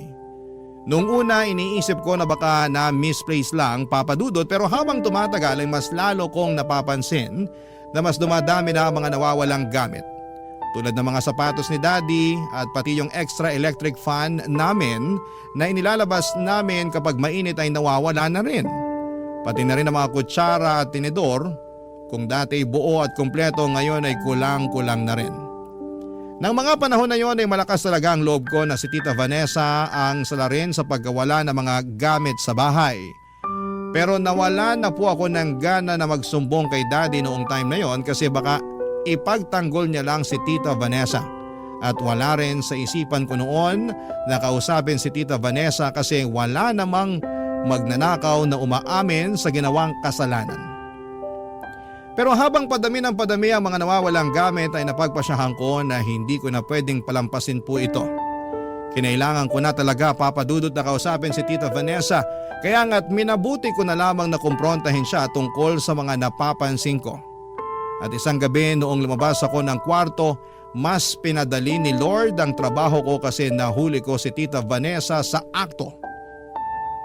Noong una iniisip ko na baka na-misplace lang, Papa Dudut, pero habang tumatagal ay mas lalo kong napapansin na mas dumadami na ang mga nawawalang gamit. Tulad ng mga sapatos ni Daddy at pati yung extra electric fan namin na inilalabas namin kapag mainit ay nawawala na rin. Pati na rin ang mga kutsara at tinidor, kung dati buo at kumpleto ngayon ay kulang-kulang na rin. Nang mga panahon na yon ay malakas talaga ang loob ko na si Tita Vanessa ang salarin sa pagkawala ng mga gamit sa bahay. Pero nawala na po ako ng gana na magsumbong kay Daddy noong time na yon kasi baka ipagtanggol niya lang si Tita Vanessa. At wala rin sa isipan ko noon na kausapin si Tita Vanessa kasi wala namang magnanakaw na umaamin sa ginawang kasalanan. Pero habang padami ng padami ang mga nawawalang gamit ay napagpasyahan ko na hindi ko na pwedeng palampasin po ito. Kinailangan ko na talaga, Papa Dudut, na kausapin si Tita Vanessa, kaya nga't minabuti ko na lamang na kumprontahin siya tungkol sa mga napapansin ko. At isang gabi noong lumabas ako ng kwarto, mas pinadali ni Lord ang trabaho ko kasi nahuli ko si Tita Vanessa sa akto.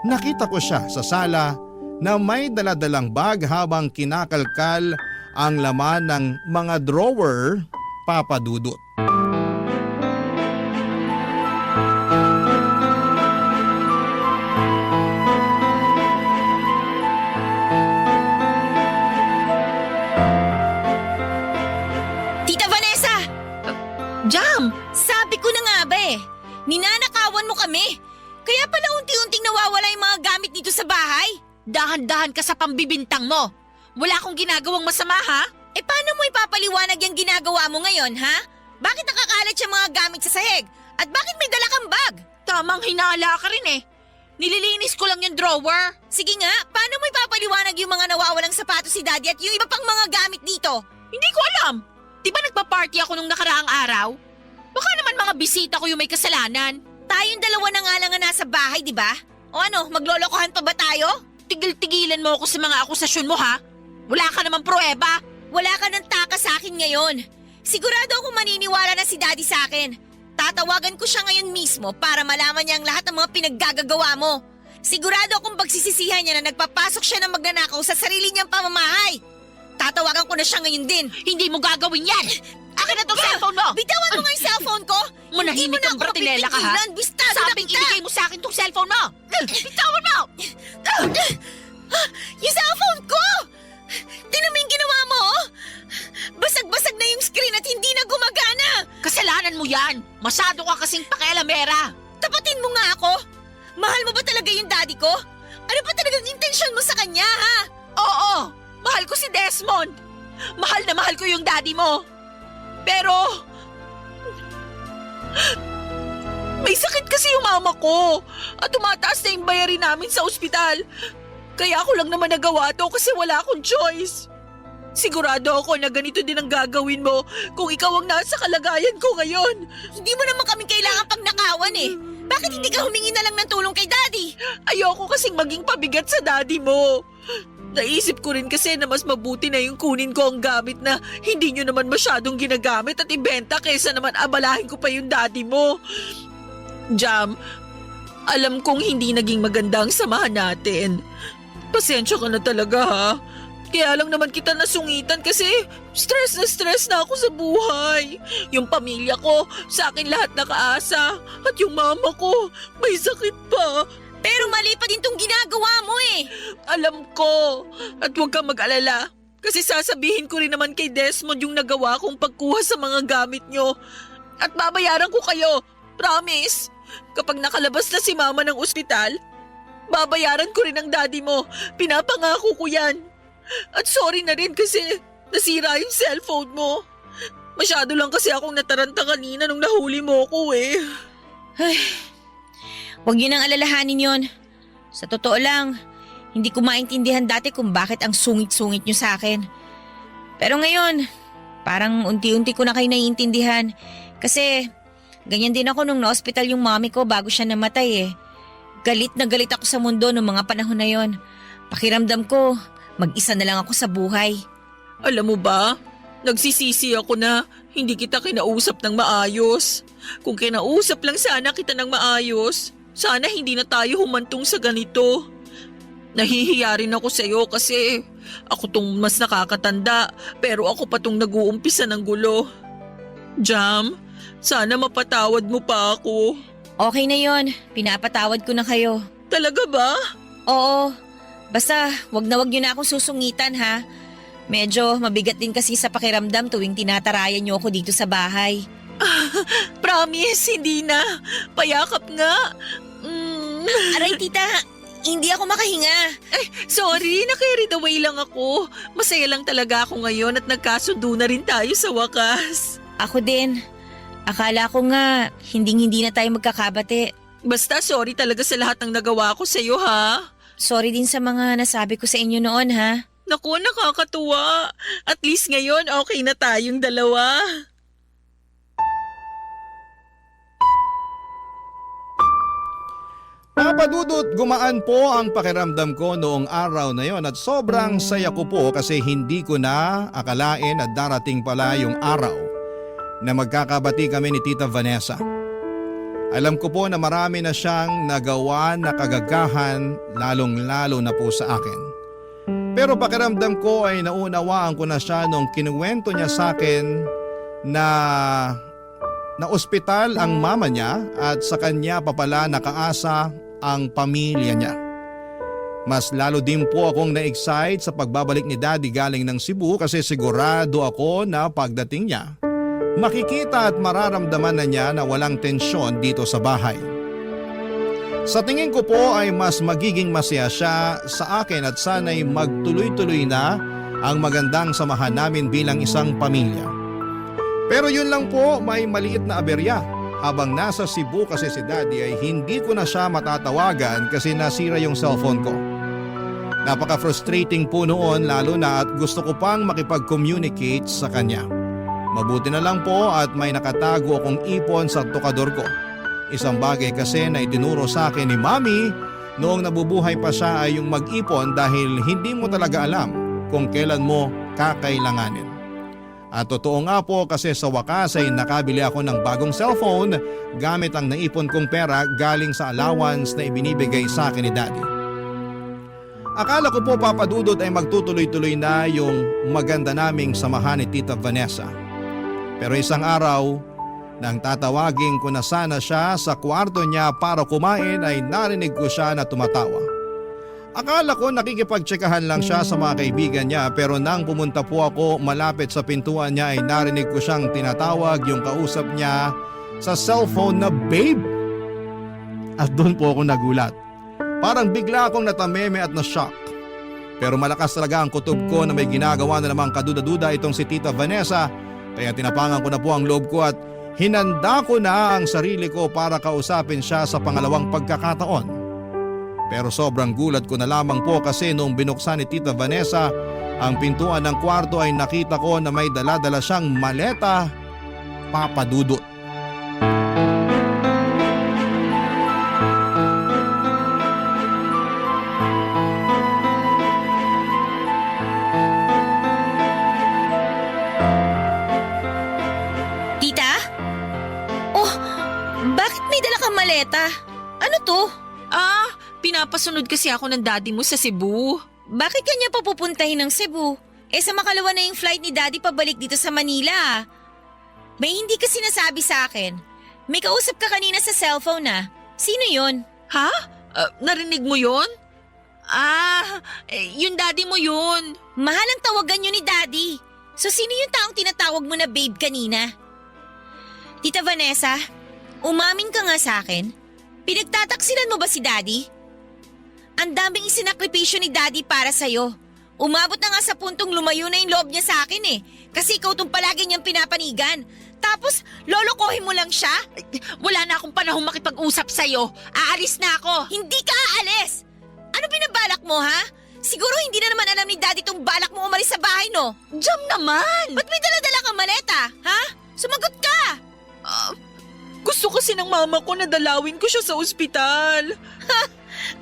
Nakita ko siya sa sala na may daladalang bag habang kinakalkal ang laman ng mga drawer, Papa Dudut. Tita Vanessa! Jam! Sabi ko na nga ba ninanakawan mo kami. Kaya pala unti-unting nawawala yung mga gamit dito sa bahay. Dahan-dahan ka sa pambibintang mo. Wala akong ginagawang masama, ha? Paano mo ipapaliwanag yung ginagawa mo ngayon, ha? Bakit nakakalat yung mga gamit sa sahig? At bakit may dala kang bag? Tamang hinala ka rin eh. Nililinis ko lang yung drawer. Sige nga, paano mo ipapaliwanag yung mga nawawalang sapatos si Daddy at yung iba pang mga gamit dito? Hindi ko alam. Di ba nagpa-party ako nung nakaraang araw? Baka naman mga bisita ko yung may kasalanan. Tayong dalawa na nga lang nga nasa bahay, di ba? O ano, maglolokohan pa ba tayo? Tigil-tigilan mo ako sa mga akusasyon mo, ha? Wala ka namang pruweba. Wala ka ng taka sa akin ngayon. Sigurado akong maniniwala na si Daddy sa akin. Tatawagan ko siya ngayon mismo para malaman niya ang lahat ng mga pinaggagagawa mo. Sigurado akong pagsisisihan niya na nagpapasok siya ng magnanakaw sa sarili niyang pamamahay. Tatawagan ko na siya ngayon din. Hindi mo gagawin yan. Akin na tong cellphone mo. Bitawan mo nga yung cellphone ko. Manahimik kang Bertinella ka, ha? Bistado na Sabing kita. ibigay mo sa akin tong cellphone mo. Bitawan mo! Yung cellphone ko! Tingnan mo yung ginawa mo, oh! Basag-basag na yung screen at hindi na gumagana! Kasalanan mo yan. Masyado ka kasing pakialamera. Tapatin mo nga ako! Mahal mo ba talaga yung daddy ko? Ano ba talagang intensyon mo sa kanya, ha? Oo, mahal ko si Desmond. Mahal na mahal ko yung daddy mo. Pero may sakit kasi yung mama ko at tumataas na yung bayarin namin sa ospital. Kaya ako lang naman nagawa to kasi wala akong choice. Sigurado ako na ganito din ang gagawin mo kung ikaw ang nasa kalagayan ko ngayon. Hindi mo naman kami kailangan pagnakawan eh. Bakit hindi ka humingi na lang ng tulong kay daddy? Ayoko kasing maging pabigat sa daddy mo. Naisip ko rin kasi na mas mabuti na yung kunin ko ang gamit na hindi nyo naman masyadong ginagamit at ibenta kaysa naman abalahin ko pa yung daddy mo. Jam, alam kong hindi naging maganda ang samahan natin. Pasensya ka na talaga, ha? Kaya lang naman kita nasungitan kasi stress na ako sa buhay. Yung pamilya ko, sa akin lahat nakaasa. At yung mama ko, may sakit pa. Pero mali pa din tong ginagawa mo eh. Alam ko. At huwag kang mag-alala. Kasi sasabihin ko rin naman kay Desmond yung nagawa kong pagkuha sa mga gamit nyo. At babayaran ko kayo. Promise. Kapag nakalabas na si mama ng ospital, babayaran ko rin ang daddy mo. Pinapangako ko yan. At sorry na rin kasi nasira yung cellphone mo. Masyado lang kasi akong nataranta kanina nung nahuli mo ko eh. Huwag yun ang alalahanin yon. Sa totoo lang, hindi ko maintindihan dati kung bakit ang sungit-sungit nyo sa akin. Pero ngayon, parang unti-unti ko na kayo naiintindihan. Kasi ganyan din ako nung na-hospital yung mami ko bago siya namatay eh. Galit na galit ako sa mundo nung mga panahon na yon. Pakiramdam ko, mag-isa na lang ako sa buhay. Alam mo ba, nagsisisi ako na hindi kita kinausap ng maayos. Kung kinausap lang sana kita ng maayos, sana hindi na tayo humantong sa ganito. Nahihiya rin ako sa iyo kasi ako tong mas nakakatanda pero ako pa tong nag-uumpisa ng gulo. Jam, sana mapatawad mo pa ako. Okay na yon, pinapatawad ko na kayo. Talaga ba? Oo, basta wag nyo na akong susungitan ha. Medyo mabigat din kasi sa pakiramdam tuwing tinatarayan niyo ako dito sa bahay. Promise, hindi na. Payakap nga. Aray tita, hindi ako makahinga. Sorry, na-carried away lang ako. Masaya lang talaga ako ngayon at nagkasundo na rin tayo sa wakas. Ako din. Akala ko nga, hindi na tayo magkakabate. Basta sorry talaga sa lahat ng nagawa ko sa'yo, ha? Sorry din sa mga nasabi ko sa inyo noon ha. Naku, nakakatuwa. At least ngayon, okay na tayong dalawa. Papadudot, gumaan po ang pakiramdam ko noong araw na yon at sobrang saya ko po kasi hindi ko na akalain at darating pala yung araw na magkakabati kami ni Tita Vanessa. Alam ko po na marami na siyang nagawa na kagagahan lalong-lalo na po sa akin. Pero pakiramdam ko ay naunawaan ko na siya nung kinuwento niya sa akin na ospital ang mama niya at sa kanya pa pala nakaasa ang pamilya niya. Mas lalo din po akong na-excite sa pagbabalik ni Daddy galing ng Cebu kasi sigurado ako na pagdating niya, makikita at mararamdaman na niya na walang tensyon dito sa bahay. Sa tingin ko po ay mas magiging masaya siya sa akin at sana'y magtuloy-tuloy na ang magandang samahan namin bilang isang pamilya. Pero yun lang po, may maliit na aberya. Habang nasa Cebu kasi si Daddy ay hindi ko na siya matatawagan kasi nasira yung cellphone ko. Napaka-frustrating po noon lalo na at gusto ko pang makipag-communicate sa kanya. Mabuti na lang po at may nakatago akong ipon sa tokador ko. Isang bagay kasi na itinuro sa akin ni Mami noong nabubuhay pa siya ay yung mag-ipon dahil hindi mo talaga alam kung kailan mo kakailanganin. At totoo nga po kasi sa wakas ay nakabili ako ng bagong cellphone gamit ang naipon kong pera galing sa allowance na ibinibigay sa akin ni Daddy. Akala ko po papadudod ay magtutuloy-tuloy na yung maganda naming samahan ni Tita Vanessa. Pero isang araw, nang tatawagin ko na sana siya sa kwarto niya para kumain ay narinig ko siya na tumatawa. Akala ko nakikipagtsekahan lang siya sa mga kaibigan niya pero nang pumunta po ako malapit sa pintuan niya ay narinig ko siyang tinatawag yung kausap niya sa cellphone na babe. At doon po ako nagulat. Parang bigla akong natameme at na-shock. Pero malakas talaga ang kutob ko na may ginagawa na namang kaduda-duda itong si Tita Vanessa kaya tinapangan ko na po ang loob ko at hinanda ko na ang sarili ko para kausapin siya sa pangalawang pagkakataon. Pero sobrang gulat ko na lamang po kasi noong binuksan ni Tita Vanessa ang pintuan ng kwarto ay nakita ko na may dala-dala siyang maleta, papadudot. Tita? Oh, bakit may dala kang maleta? Ano to? Pinapasunod kasi ako ng daddy mo sa Cebu. Bakit kanya papupuntahin ng Cebu? Sa makalawa na yung flight ni Daddy pabalik dito sa Manila. May hindi kasi nasabi sa akin. May kausap ka kanina sa cellphone na. Sino yun? Ha? Narinig mo yun? Yung daddy mo yun. Mahal ang tawagan yun ni Daddy. So sino yung taong tinatawag mo na babe kanina? Tita Vanessa, umamin ka nga sa akin. Pinagtataksilan mo ba si Daddy? Ang daming isinakripisyo ni Daddy para sa'yo. Umabot na nga sa puntong lumayo na yung loob niya sa akin Kasi ikaw tong palagi niyang pinapanigan. Tapos, lolokohin mo lang siya? Wala na akong panahong makipag-usap sa'yo. Aalis na ako. Hindi ka aalis! Ano binabalak mo, ha? Siguro hindi na naman alam ni Daddy tong balak mo umalis sa bahay, no? Jam naman! Ba't may dala-dala kang maleta, ha? Sumagot ka! Gusto kasi ng mama ko na dalawin ko siya sa ospital.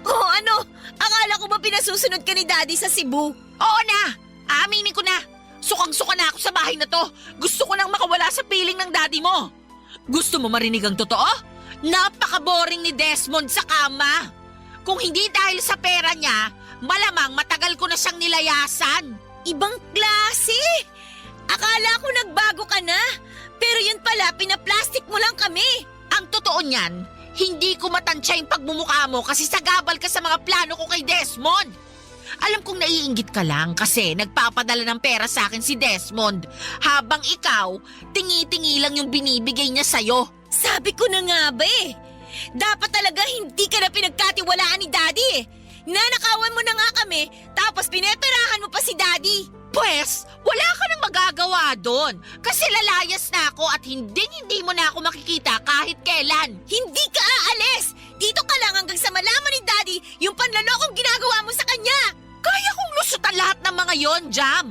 Oh, ano? Akala ko ba pinasusunod ka ni Daddy sa Cebu? Oo na! Aaminin ko na! Sukang-suka na ako sa bahay na to. Gusto ko nang makawala sa piling ng daddy mo. Gusto mo marinig ang totoo? Napaka-boring ni Desmond sa kama. Kung hindi dahil sa pera niya, malamang matagal ko na siyang nilayasan. Ibang klase! Akala ko nagbago ka na. Pero yun pala, pinaplastic mo lang kami. Ang totoo niyan, hindi ko matansya yung pagmumukha mo kasi sagabal ka sa mga plano ko kay Desmond. Alam kong naiinggit ka lang kasi nagpapadala ng pera sa akin si Desmond. Habang ikaw, tingi-tingi lang yung binibigay niya sa'yo. Sabi ko na nga ba eh. Dapat talaga hindi ka na pinagkatiwalaan ni Daddy eh. Nanakawan mo na nga kami, tapos pineperahan mo pa si Daddy. Pwes, wala ka nang magagawa doon. Kasi lalayas na ako at hindi mo na ako makikita kahit kailan. Hindi ka aalis! Dito ka lang hanggang sa malaman ni Daddy yung panlolokong ginagawa mo sa kanya! Kaya kong lusutan lahat ng mga yon, Jam.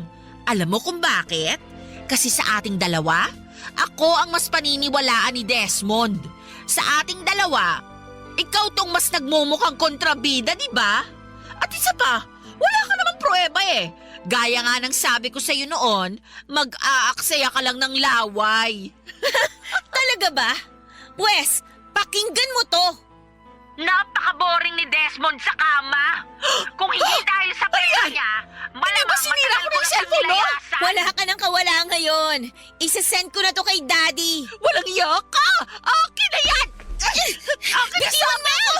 Alam mo kung bakit? Kasi sa ating dalawa, ako ang mas paniniwalaan ni Desmond. Sa ating dalawa, ikaw tong mas nagmumukhang kontrabida, di ba? At isa pa, wala ka namang pruweba eh. Gaya nga ng sabi ko sa'yo noon, mag-aaksaya ka lang ng laway. Talaga ba? Pwes, pakinggan mo to. Napaka-boring ni Desmond sa kama. Kung hindi dahil sa pera niya, malamang sinira ko na yung cellphone mo? Wala ka nang kawala ngayon. Isasend ko na to kay Daddy. Walang iya ka! Akin na yan! Akin na Bitiwan mo ako!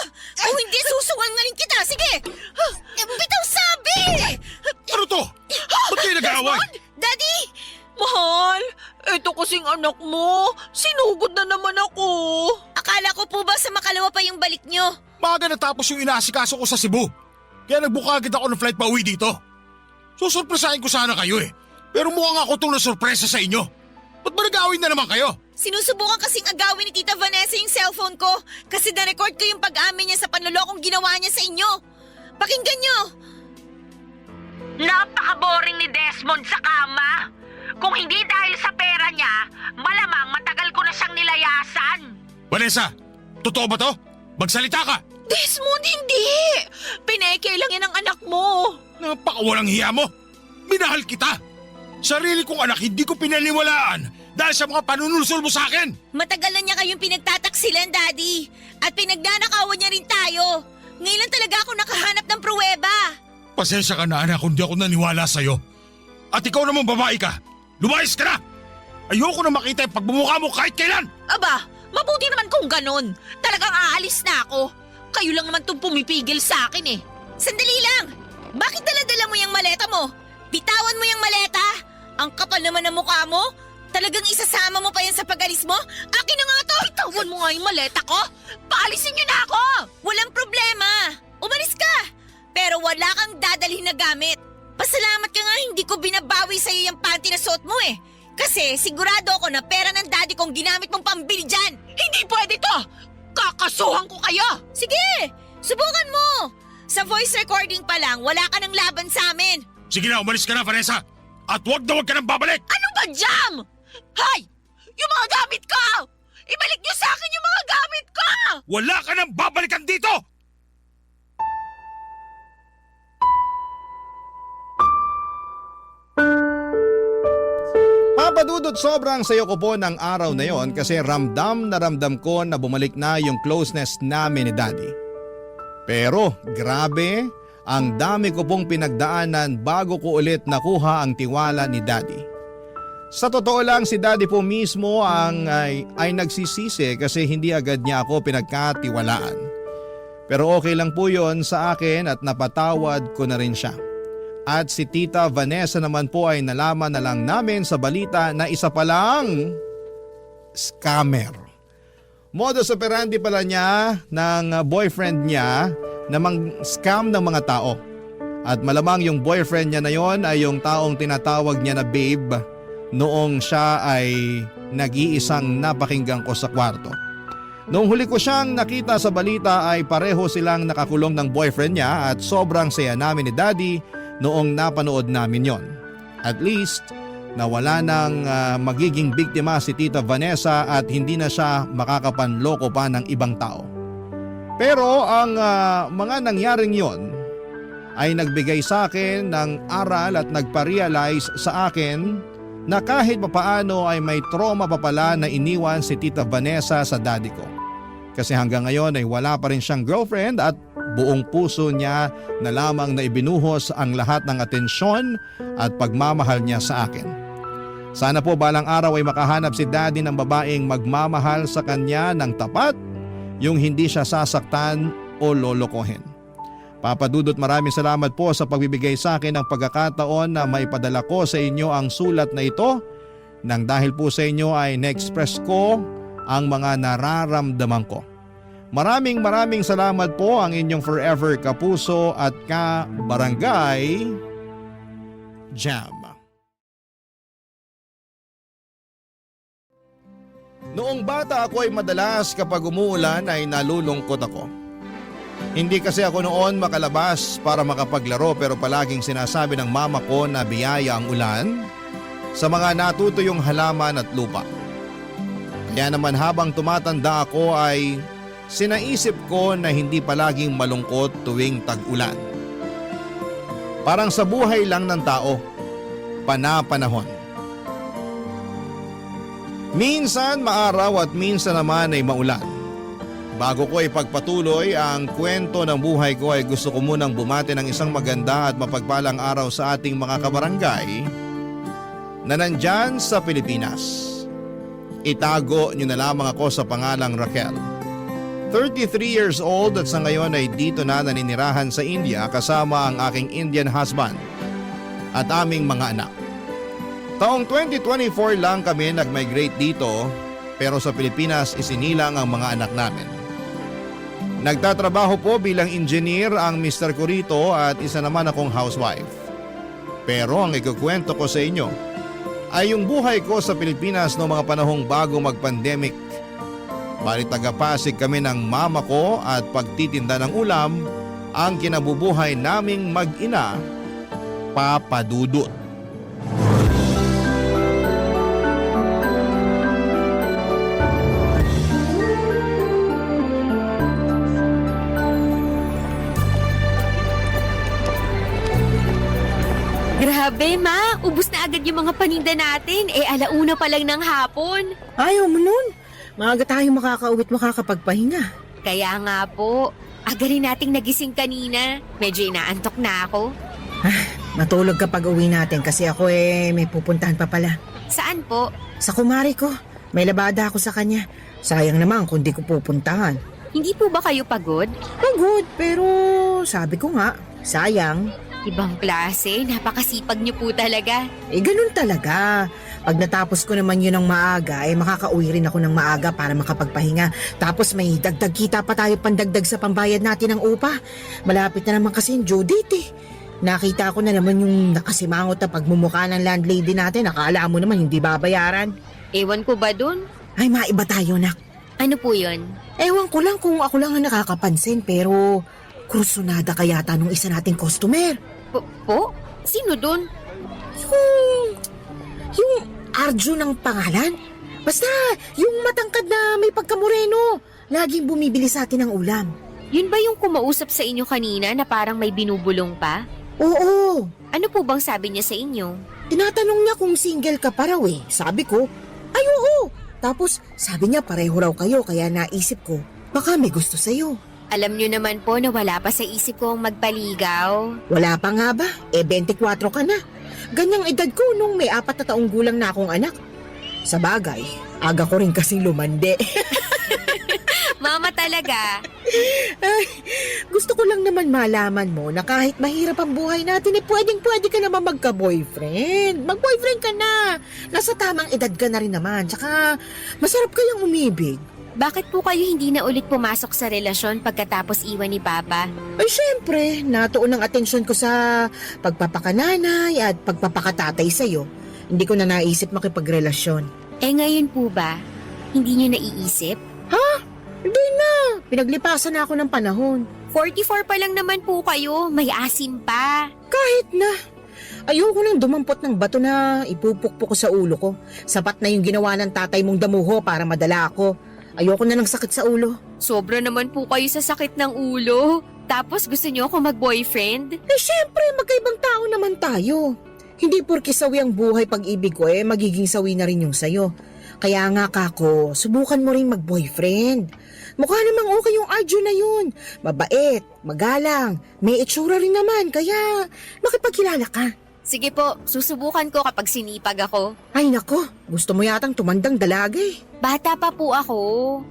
Kung hindi, susungan nga rin kita. Sige! Bitaw sabi! Ano to? Ba't kayo nag-aaway? Daddy! Mahal, eto kasing anak mo. Sinugod na naman ako. Akala ko po ba sa makalawa pa yung balik nyo? Maaga natapos yung inaasikaso ko sa Cebu. Kaya nagbuka agad ako ng flight pa uwi dito. Susurpresahin ko sana kayo eh. Pero mukhang ako itong nasurpresa sa inyo. Ba't ba nag-aaway na naman kayo? Sinusubukan kasing agawin ni Tita Vanessa yung cellphone ko kasi na-record ko yung pag-amin niya sa panlolokong ginawa niya sa inyo. Pakinggan nyo! Napaka-boring ni Desmond sa kama. Kung hindi dahil sa pera niya, malamang matagal ko na siyang nilayasan. Vanessa, totoo ba to? Magsalita ka! Desmond, hindi! Pineke lang yan ang anak mo. Napakawalang hiya mo! Minahal kita! Sarili kong anak hindi ko pinaniwalaan dahil sa mga panunulsol mo sa akin! Matagal na niya kayong pinagtataksilan, Daddy. At pinagnanakawan niya rin tayo. Ngayon lang talaga ako nakahanap ng pruweba. Pasensya ka na anak kung di ako naniwala sa'yo. At ikaw naman babae ka! Lumayas ka na! Ayoko na makita yung pagbumukha mo kahit kailan! Aba, mabuti naman kung ganun. Talagang aalis na ako. Kayo lang naman itong pumipigil sa akin eh. Sandali lang! Bakit dala-dala mo yung maleta mo? Bitawan mo yung maleta! Ang kapal naman ng mukha mo! Talagang isasama mo pa yan sa pag-alis mo? Akin na nga to! Bitawan mo nga yung maleta ko! Paalisin niyo na ako! Walang problema! Umalis ka! Pero wala kang dadalhin na gamit. Pasalamat ka nga hindi ko binabawi sa'yo yung panty na suot mo eh. Kasi sigurado ako na pera ng daddy kong ginamit mong pambili dyan. Hindi pwede to! Kakasuhan ko kayo! Sige! Subukan mo! Sa voice recording pa lang, wala ka ng laban sa amin. Sige na, umalis ka na Vanessa! At huwag na huwag ka nang babalik! Ano ba, Jam? Hay! Yung mga gamit ko! Ibalik niyo sa akin yung mga gamit ko! Wala ka nang babalikan dito! Papadudot sobrang sayo ko po ng araw na yon kasi ramdam na ramdam ko na bumalik na yung closeness namin ni Daddy. Pero grabe, ang dami ko pong pinagdaanan bago ko ulit nakuha ang tiwala ni Daddy. Sa totoo lang si Daddy po mismo ay nagsisisi kasi hindi agad niya ako pinagkatiwalaan. Pero okay lang po yon sa akin at napatawad ko na rin siya. At si Tita Vanessa naman po ay nalaman na lang namin sa balita na isa palang scammer. Modus operandi pala niya ng boyfriend niya na mang-scam ng mga tao. At malamang yung boyfriend niya na yon ay yung taong tinatawag niya na babe noong siya ay nag-iisang napakinggan ko sa kwarto. Noong huli ko siyang nakita sa balita ay pareho silang nakakulong ng boyfriend niya at sobrang saya namin ni Daddy noong napanood namin yon. At least, nawala nang magiging biktima si Tita Vanessa at hindi na siya makakapanloko pa ng ibang tao. Pero ang mga nangyaring yon ay nagbigay sa akin ng aral at nagpa-realize sa akin na kahit papaano ay may trauma pa pala na iniwan si Tita Vanessa sa daddy ko. Kasi hanggang ngayon ay wala pa rin siyang girlfriend at buong puso niya na lamang na ibinuhos ang lahat ng atensyon at pagmamahal niya sa akin. Sana po balang araw ay makahanap si Daddy ng babaeng magmamahal sa kanya ng tapat, yung hindi siya sasaktan o lolokohin. Papa Dudut, maraming salamat po sa pagbibigay sa akin ng pagkakataon na maipadala ko sa inyo ang sulat na ito, nang dahil po sa inyo ay na-express ko ang mga nararamdaman ko. Maraming salamat po, ang inyong forever kapuso at ka-barangay Jam. Noong bata ako ay madalas kapag umuulan ay nalulungkot ako. Hindi kasi ako noon makalabas para makapaglaro, pero palaging sinasabi ng mama ko na biyaya ang ulan sa mga natutuyong halaman at lupa. Kaya naman habang tumatanda ako ay sinaisip ko na hindi palaging malungkot tuwing tag-ulan. Parang sa buhay lang ng tao, pana-panahon. Minsan maaraw at minsan naman ay maulan. Bago ko ipagpatuloy ang kwento ng buhay ko ay gusto ko munang bumati ng isang maganda at mapagpalang araw sa ating mga kabarangay na nandyan sa Pilipinas. Itago niyo na lamang ako sa pangalang Raquel. 33 years old at sa ngayon ay dito na naninirahan sa India kasama ang aking Indian husband at aming mga anak. Taong 2024 lang kami nag-migrate dito, pero sa Pilipinas isinilang ang mga anak namin. Nagtatrabaho po bilang engineer ang Mr. ko rito at isa naman akong housewife. Pero ang ikukwento ko sa inyo ay yung buhay ko sa Pilipinas noong mga panahong bago mag-pandemic. Bali taga-Pasig kami ng mama ko at pagtitinda ng ulam ang kinabubuhay naming mag-ina, Papa Dudut. Grabe, Ma! Ubus na agad yung mga paninda natin. Alauna pa lang ng hapon. Ayaw mo nun. Maaga tayo makakauwi't makakapagpahinga. Kaya nga po, aga rin nating nagising kanina. Medyo inaantok na ako. Matulog kapag uwi natin kasi ako may pupuntahan pa pala. Saan po? Sa kumari ko. May labada ako sa kanya. Sayang naman kung di ko pupuntahan. Hindi po ba kayo pagod? Pagod, pero sabi ko nga, sayang. Ibang klase, napakasipag niyo po talaga. Ganun talaga. Pag natapos ko naman yun ng maaga, makakauwi rin ako ng maaga para makapagpahinga. Tapos may dagdag kita pa tayo pandagdag sa pambayad natin ng upa. Malapit na naman kasi yung due date. Nakita ko na naman yung nakasimangot na pagmumukha ng landlady natin. Akala mo naman hindi babayaran. Ewan ko ba dun? Ay, maiba tayo, nak. Ano po yun? Ewan ko lang kung ako lang ang nakakapansin, pero kursunada kayata nung isa nating customer. Po? Sino dun? Yung Arjun ang pangalan? Basta, yung matangkad na may pagkamoreno. Laging bumibili sa atin ng ulam. Yun ba yung kumausap sa inyo kanina na parang may binubulong pa? Oo. Ano po bang sabi niya sa inyo? Tinatanong niya kung single ka pa raw eh. Sabi ko, ay oo. Tapos sabi niya pareho raw kayo kaya naisip ko, baka may gusto sa'yo. Alam niyo naman po na wala pa sa isip kong magpaligaw. Wala pa nga ba? 24 ka na. Ganyang edad ko nung may 4 na taong gulang na akong anak. Sa bagay, aga ko rin kasing lumande. Mama talaga. Ay, gusto ko lang naman malaman mo na kahit mahirap ang buhay natin, pwedeng-pwede ka naman magka-boyfriend. Mag-boyfriend ka na. Nasa tamang edad ka na rin naman. Tsaka, masarap kayang umibig. Bakit po kayo hindi na ulit pumasok sa relasyon pagkatapos iwan ni Papa? Ay, syempre, natuon ang atensyon ko sa pagpapakananay at pagpapakatatay sa'yo. Hindi ko na naisip makipagrelasyon. Ngayon po ba? Hindi niyo naiisip? Hindi na. Pinaglipasan na ako ng panahon. 44 pa lang naman po kayo. May asim pa. Kahit na. Ayoko nang dumampot ng bato na ipupukpok ko sa ulo ko. Sapat na yung ginawa ng tatay mong damuho para madala ako. Ayoko na ng sakit sa ulo. Sobra naman po kayo sa sakit ng ulo. Tapos gusto niyo ako mag-boyfriend? Syempre, magkaibang tao naman tayo. Hindi porke sawi ang buhay pag-ibig ko magiging sawi na rin yung sayo. Kaya nga kako, subukan mo rin mag-boyfriend. Mukha namang okay yung Arjun na yun. Mabait, magalang, may itsura rin naman, kaya makipagkilala ka. Sige po, susubukan ko kapag sinipag ako. Ay nako, gusto mo yatang tumandang dalaga eh. Bata pa po ako.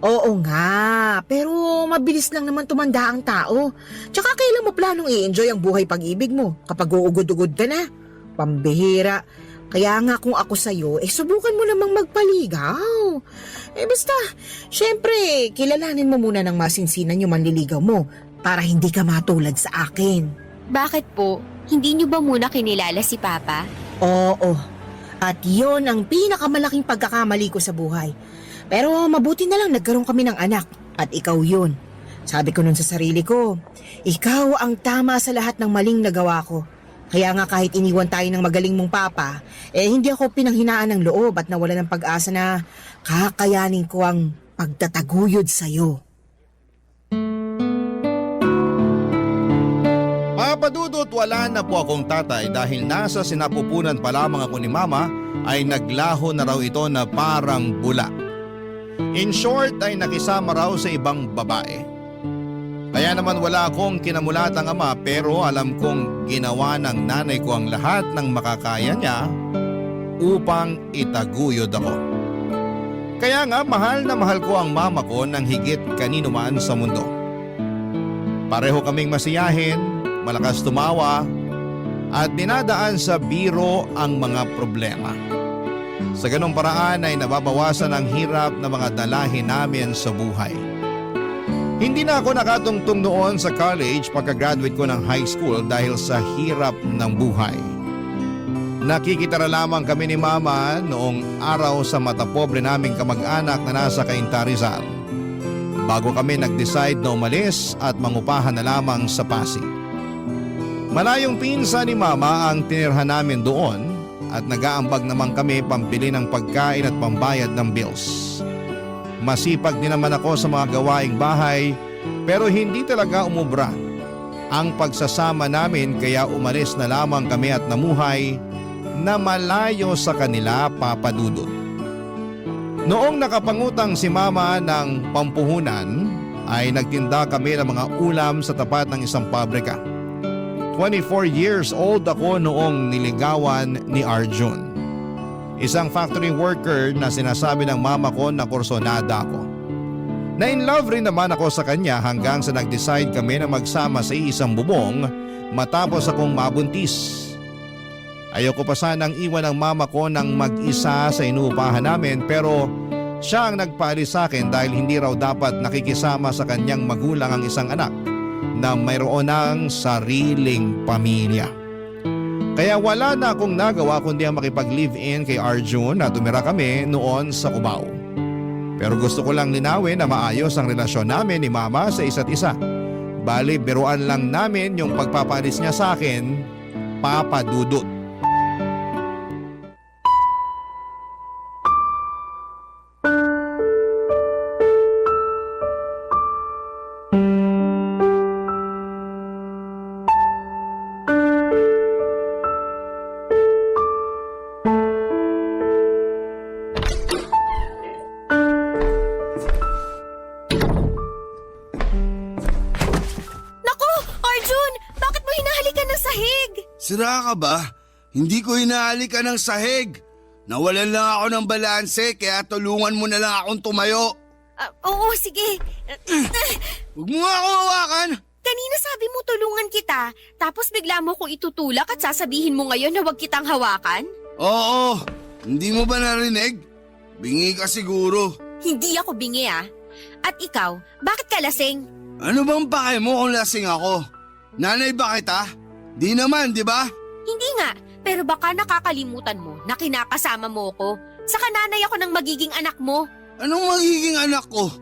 Oo nga, pero mabilis lang naman tumanda ang tao. Tsaka kailan mo planong i-enjoy ang buhay pag-ibig mo kapag uugod-ugod ka na? Pambihira. Kaya nga kung ako sa'yo, subukan mo namang magpaligaw. Basta, syempre, kilalanin mo muna ng masinsinan yung manliligaw mo para hindi ka matulad sa akin. Bakit po? Hindi niyo ba muna kinilala si Papa? Oo, at yon ang pinakamalaking pagkakamali ko sa buhay. Pero mabuti na lang nagkaroon kami ng anak at ikaw yun. Sabi ko nun sa sarili ko, ikaw ang tama sa lahat ng maling nagawa ko. Kaya nga kahit iniwan tayo ng magaling mong papa, hindi ako pinanghinaan ng loob at nawala ng pag-asa na kakayanin ko ang pagtataguyod sa'yo. Papadudot, wala na po akong tatay dahil nasa sinapupunan pa lamang ako ni Mama ay naglaho na raw ito na parang bula. In short ay nakisama raw sa ibang babae. Kaya naman wala akong kinamulatang ama pero alam kong ginawa ng nanay ko ang lahat ng makakaya niya upang itaguyod ako. Kaya nga mahal na mahal ko ang mama ko ng higit kanino man sa mundo. Pareho kaming masiyahin, malakas tumawa at dinadaan sa biro ang mga problema. Sa ganong paraan ay nababawasan ang hirap na mga dalahin namin sa buhay. Hindi na ako nakatungtong noon sa college pagka-graduate ko ng high school dahil sa hirap ng buhay. Nakikitara lamang kami ni Mama noong araw sa matapobre naming kamag-anak na nasa Cainta, Rizal. Bago kami nag-decide na umalis at mangupahan na lamang sa Pasig. Malayong pinsan ni Mama ang tinirhan namin doon at nag-aambag naman kami pambili ng pagkain at pambayad ng bills. Masipag din naman ako sa mga gawaing bahay pero hindi talaga umubra ang pagsasama namin kaya umalis na lamang kami at namuhay na malayo sa kanila, Papa Dudut. Noong nakapangutang si Mama ng pampuhunan ay nagtinda kami ng mga ulam sa tapat ng isang pabrika. 24 years old ako noong niligawan ni Arjun. Isang factory worker na sinasabi ng mama ko na kursonada ako. Na-in-love rin naman ako sa kanya hanggang sa nag-decide kami na magsama sa isang bubong matapos akong mabuntis. Ayoko pa sanang iwan ang mama ko ng mag-isa sa inuupahan namin pero siya ang nagpaalis sa akin dahil hindi raw dapat nakikisama sa kanyang magulang ang isang anak na mayroon ng sariling pamilya. Kaya wala na akong nagawa kundi ang makipag-live-in kay Arjun at tumira kami noon sa Cubao. Pero gusto ko lang linawin na maayos ang relasyon namin ni Mama sa isa't isa. Bali, biruan lang namin yung pagpapalis niya sa akin, Papa Dudut. Sira ka ba? Hindi ko hinahalikan ng sahig. Nawalan lang ako ng balanse kaya tulungan mo na lang akong tumayo. Oo, sige. Huwag mo nga ako hawakan. Kanina sabi mo tulungan kita, tapos bigla mo kong itutulak at sasabihin mo ngayon na huwag kitang hawakan? Oo, hindi mo ba narinig? Bingi ka siguro. Hindi ako bingi At ikaw, bakit ka lasing? Ano bang pake mo kung lasing ako? Nanay ba kita? Di naman, di ba? Hindi nga, pero baka nakakalimutan mo na kinakasama mo ko. Saka nanay ako ng magiging anak mo. Anong magiging anak ko?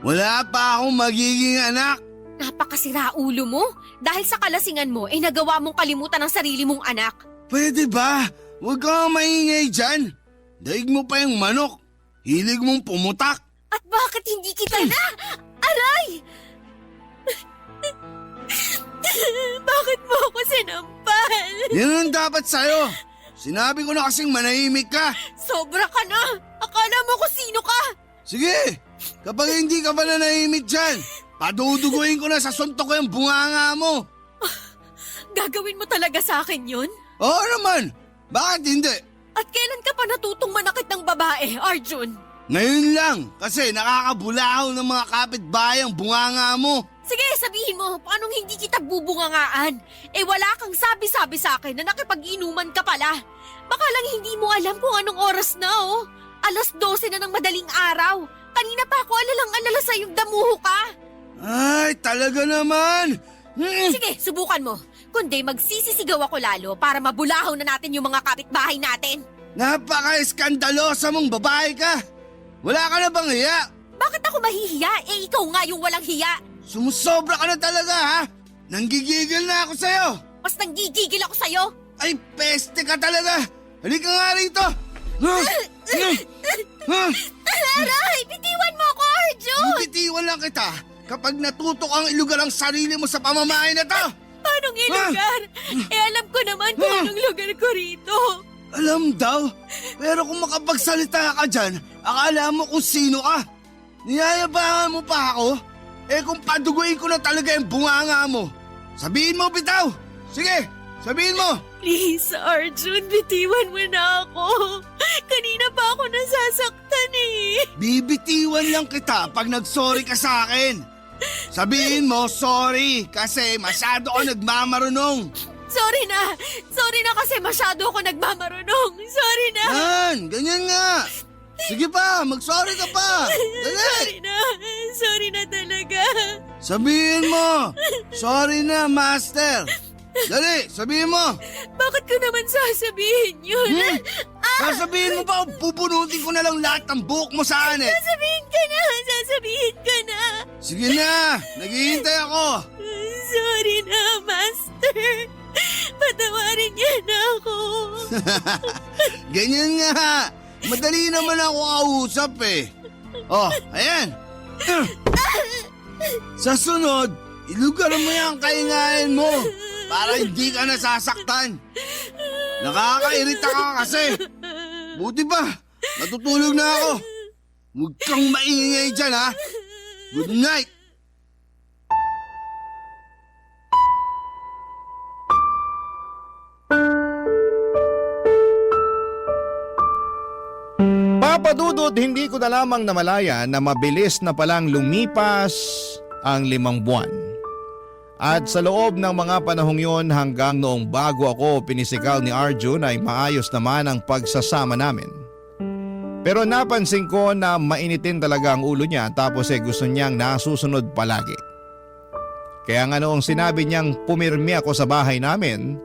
Wala pa akong magiging anak. Napakasira ulo mo. Dahil sa kalasingan mo, nagawa mong kalimutan ang sarili mong anak. Pwede ba? Huwag kang maingay dyan. Daig mo pa yung manok. Hilig mong pumutak. At bakit hindi kita na? Aray! Bakit mo ako sinampal? Yan ang dapat sa'yo. Sinabi ko na kasing manahimik ka. Sobra ka na. Akala mo kung sino ka. Sige, kapag hindi ka pa nanahimik dyan, paduduguin ko na sa suntok ko yung bunganga mo. Gagawin mo talaga sa akin yun? Oo naman! Bakit hindi? At kailan ka pa natutong manakit ng babae, Arjun? Ngayon lang, kasi nakakabulahaw ng mga kapitbahay ang bunganga mo. Sige, sabihin mo, paanong hindi kita bubungangaan? Wala kang sabi-sabi sa akin na nakipag-inuman ka pala. Baka lang hindi mo alam kung anong oras na, oh. 12:00 na ng madaling araw. Kanina pa ako alalang-alala sa yung damuho ka. Ay, talaga naman! Sige, subukan mo. Kundi magsisisigaw ako lalo para mabulahaw na natin yung mga kapitbahay natin. Napaka-eskandalosa mong babae ka! Wala ka na bang hiya? Bakit ako mahihiya? Ikaw nga yung walang hiya. Sumusobra ka na talaga, ha? Nanggigigil na ako sa'yo! Mas nanggigigil ako sa'yo. Ay, peste ka talaga! Halika nga rito! Aray, bitiwan mo ako, Arjun! Bitiwan lang kita kapag natutok ang ilugar ang sarili mo sa pamamahay na to! Paanong ilugar? Alam ko naman kung anong lugar ko rito. Alam daw, pero kung makapagsalita ka dyan, akala mo kung sino ka. Niyayabangan mo pa ako? Kung paduguin ko na talaga yung bunganga mo. Sabihin mo, bitaw! Sige, sabihin mo! Please, Arjun, bitiwan mo na ako. Kanina pa ako nasasaktan eh. Bibitiwan lang kita pag nag-sorry ka sa akin. Sabihin mo, sorry, kasi masyado ako nagmamarunong. Sorry na kasi masyado ako nagmamarunong. Sorry na. Yan, ganyan nga. Sige pa, mag-sorry ka pa. Dali. Sorry na talaga. Sabihin mo, sorry na, master. Dali, sabihin mo. Bakit ko naman sasabihin yun? Sasabihin mo ba o bubunutin ko na lang lahat ng buhok mo sa anit? Sasabihin ka na. Sige na, naghihintay ako. Sorry na, Master. Patawarin niya na ako. Ganyan nga. Madali naman ako kausap eh. Oh, ayan. Sa sunod, ilugar mo yung kaingayan mo para hindi ka nasasaktan. Nakakairita ka kasi. Buti ba, natutulog na ako. Huwag kang maingay dyan, ha. Good night. Papadudot, hindi ko na lamang namalaya na mabilis na palang lumipas ang 5 buwan. At sa loob ng mga panahong yon hanggang noong bago ako pinisikal ni Arjun ay maayos naman ang pagsasama namin. Pero napansin ko na mainitin talaga ang ulo niya tapos gusto niyang nasusunod palagi. Kaya nga noong sinabi niyang pumirmi ako sa bahay namin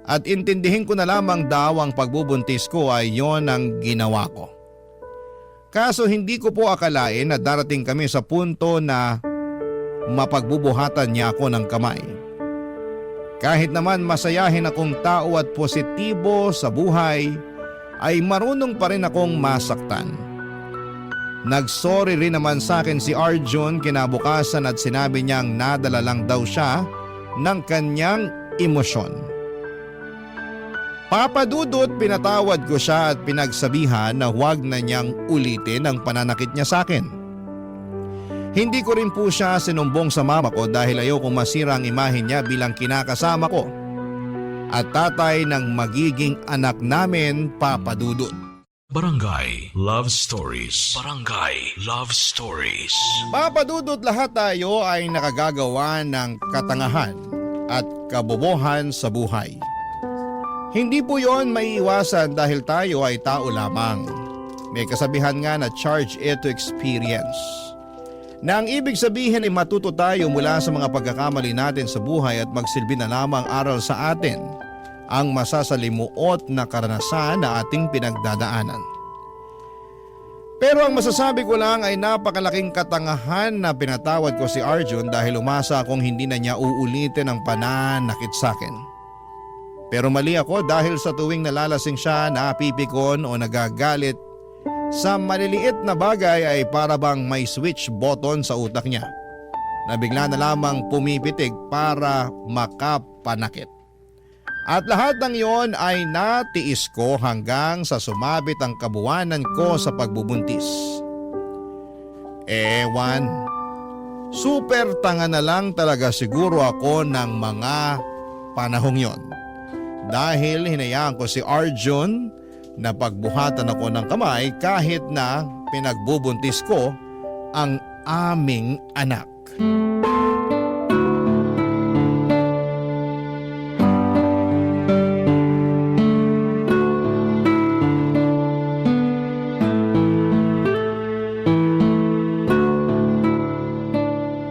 at intindihin ko na lamang daw ang pagbubuntis ko ay yon ang ginawa ko. Kaso hindi ko po akalain na darating kami sa punto na mapagbubuhatan niya ako ng kamay. Kahit naman masayahin akong tao at positibo sa buhay, ay marunong pa rin akong masaktan. Nagsorry rin naman sa akin si Arjun kinabukasan at sinabi niyang nadala lang daw siya ng kanyang emosyon. Papadudot, pinatawad ko siya at pinagsabihan na huwag na niyang ulitin ang pananakit niya sa akin. Hindi ko rin po siya sinumbong sa mama ko dahil ayokong masira ang imahe niya bilang kinakasama ko at tatay ng magiging anak namin, Papadudot. Barangay Love Stories. Barangay Love Stories. Papadudot, lahat tayo ay nakagagawa ng katangahan at kabobohan sa buhay. Hindi po yon maiiwasan dahil tayo ay tao lamang. May kasabihan nga na charge it to experience. Na ang ibig sabihin ay matuto tayo mula sa mga pagkakamali natin sa buhay at magsilbi na lamang aral sa atin ang masasalimuot na karanasan na ating pinagdadaanan. Pero ang masasabi ko lang ay napakalaking katangahan na pinatawad ko si Arjun dahil umasa akong hindi na niya uulitin ang pananakit sa akin. Pero mali ako dahil sa tuwing nalalasing siya, napipikon o nagagalit sa maliliit na bagay ay para bang may switch button sa utak niya na bigla na lamang pumipitig para makapanakit. At lahat ng iyon ay natiis ko hanggang sa sumabit ang kabuwanan ko sa pagbubuntis. Ewan, super tanga na lang talaga siguro ako ng mga panahong yon. dahil hinayaan ko si Arjun na pagbuhatan ako ng kamay kahit na pinagbubuntis ko ang aming anak.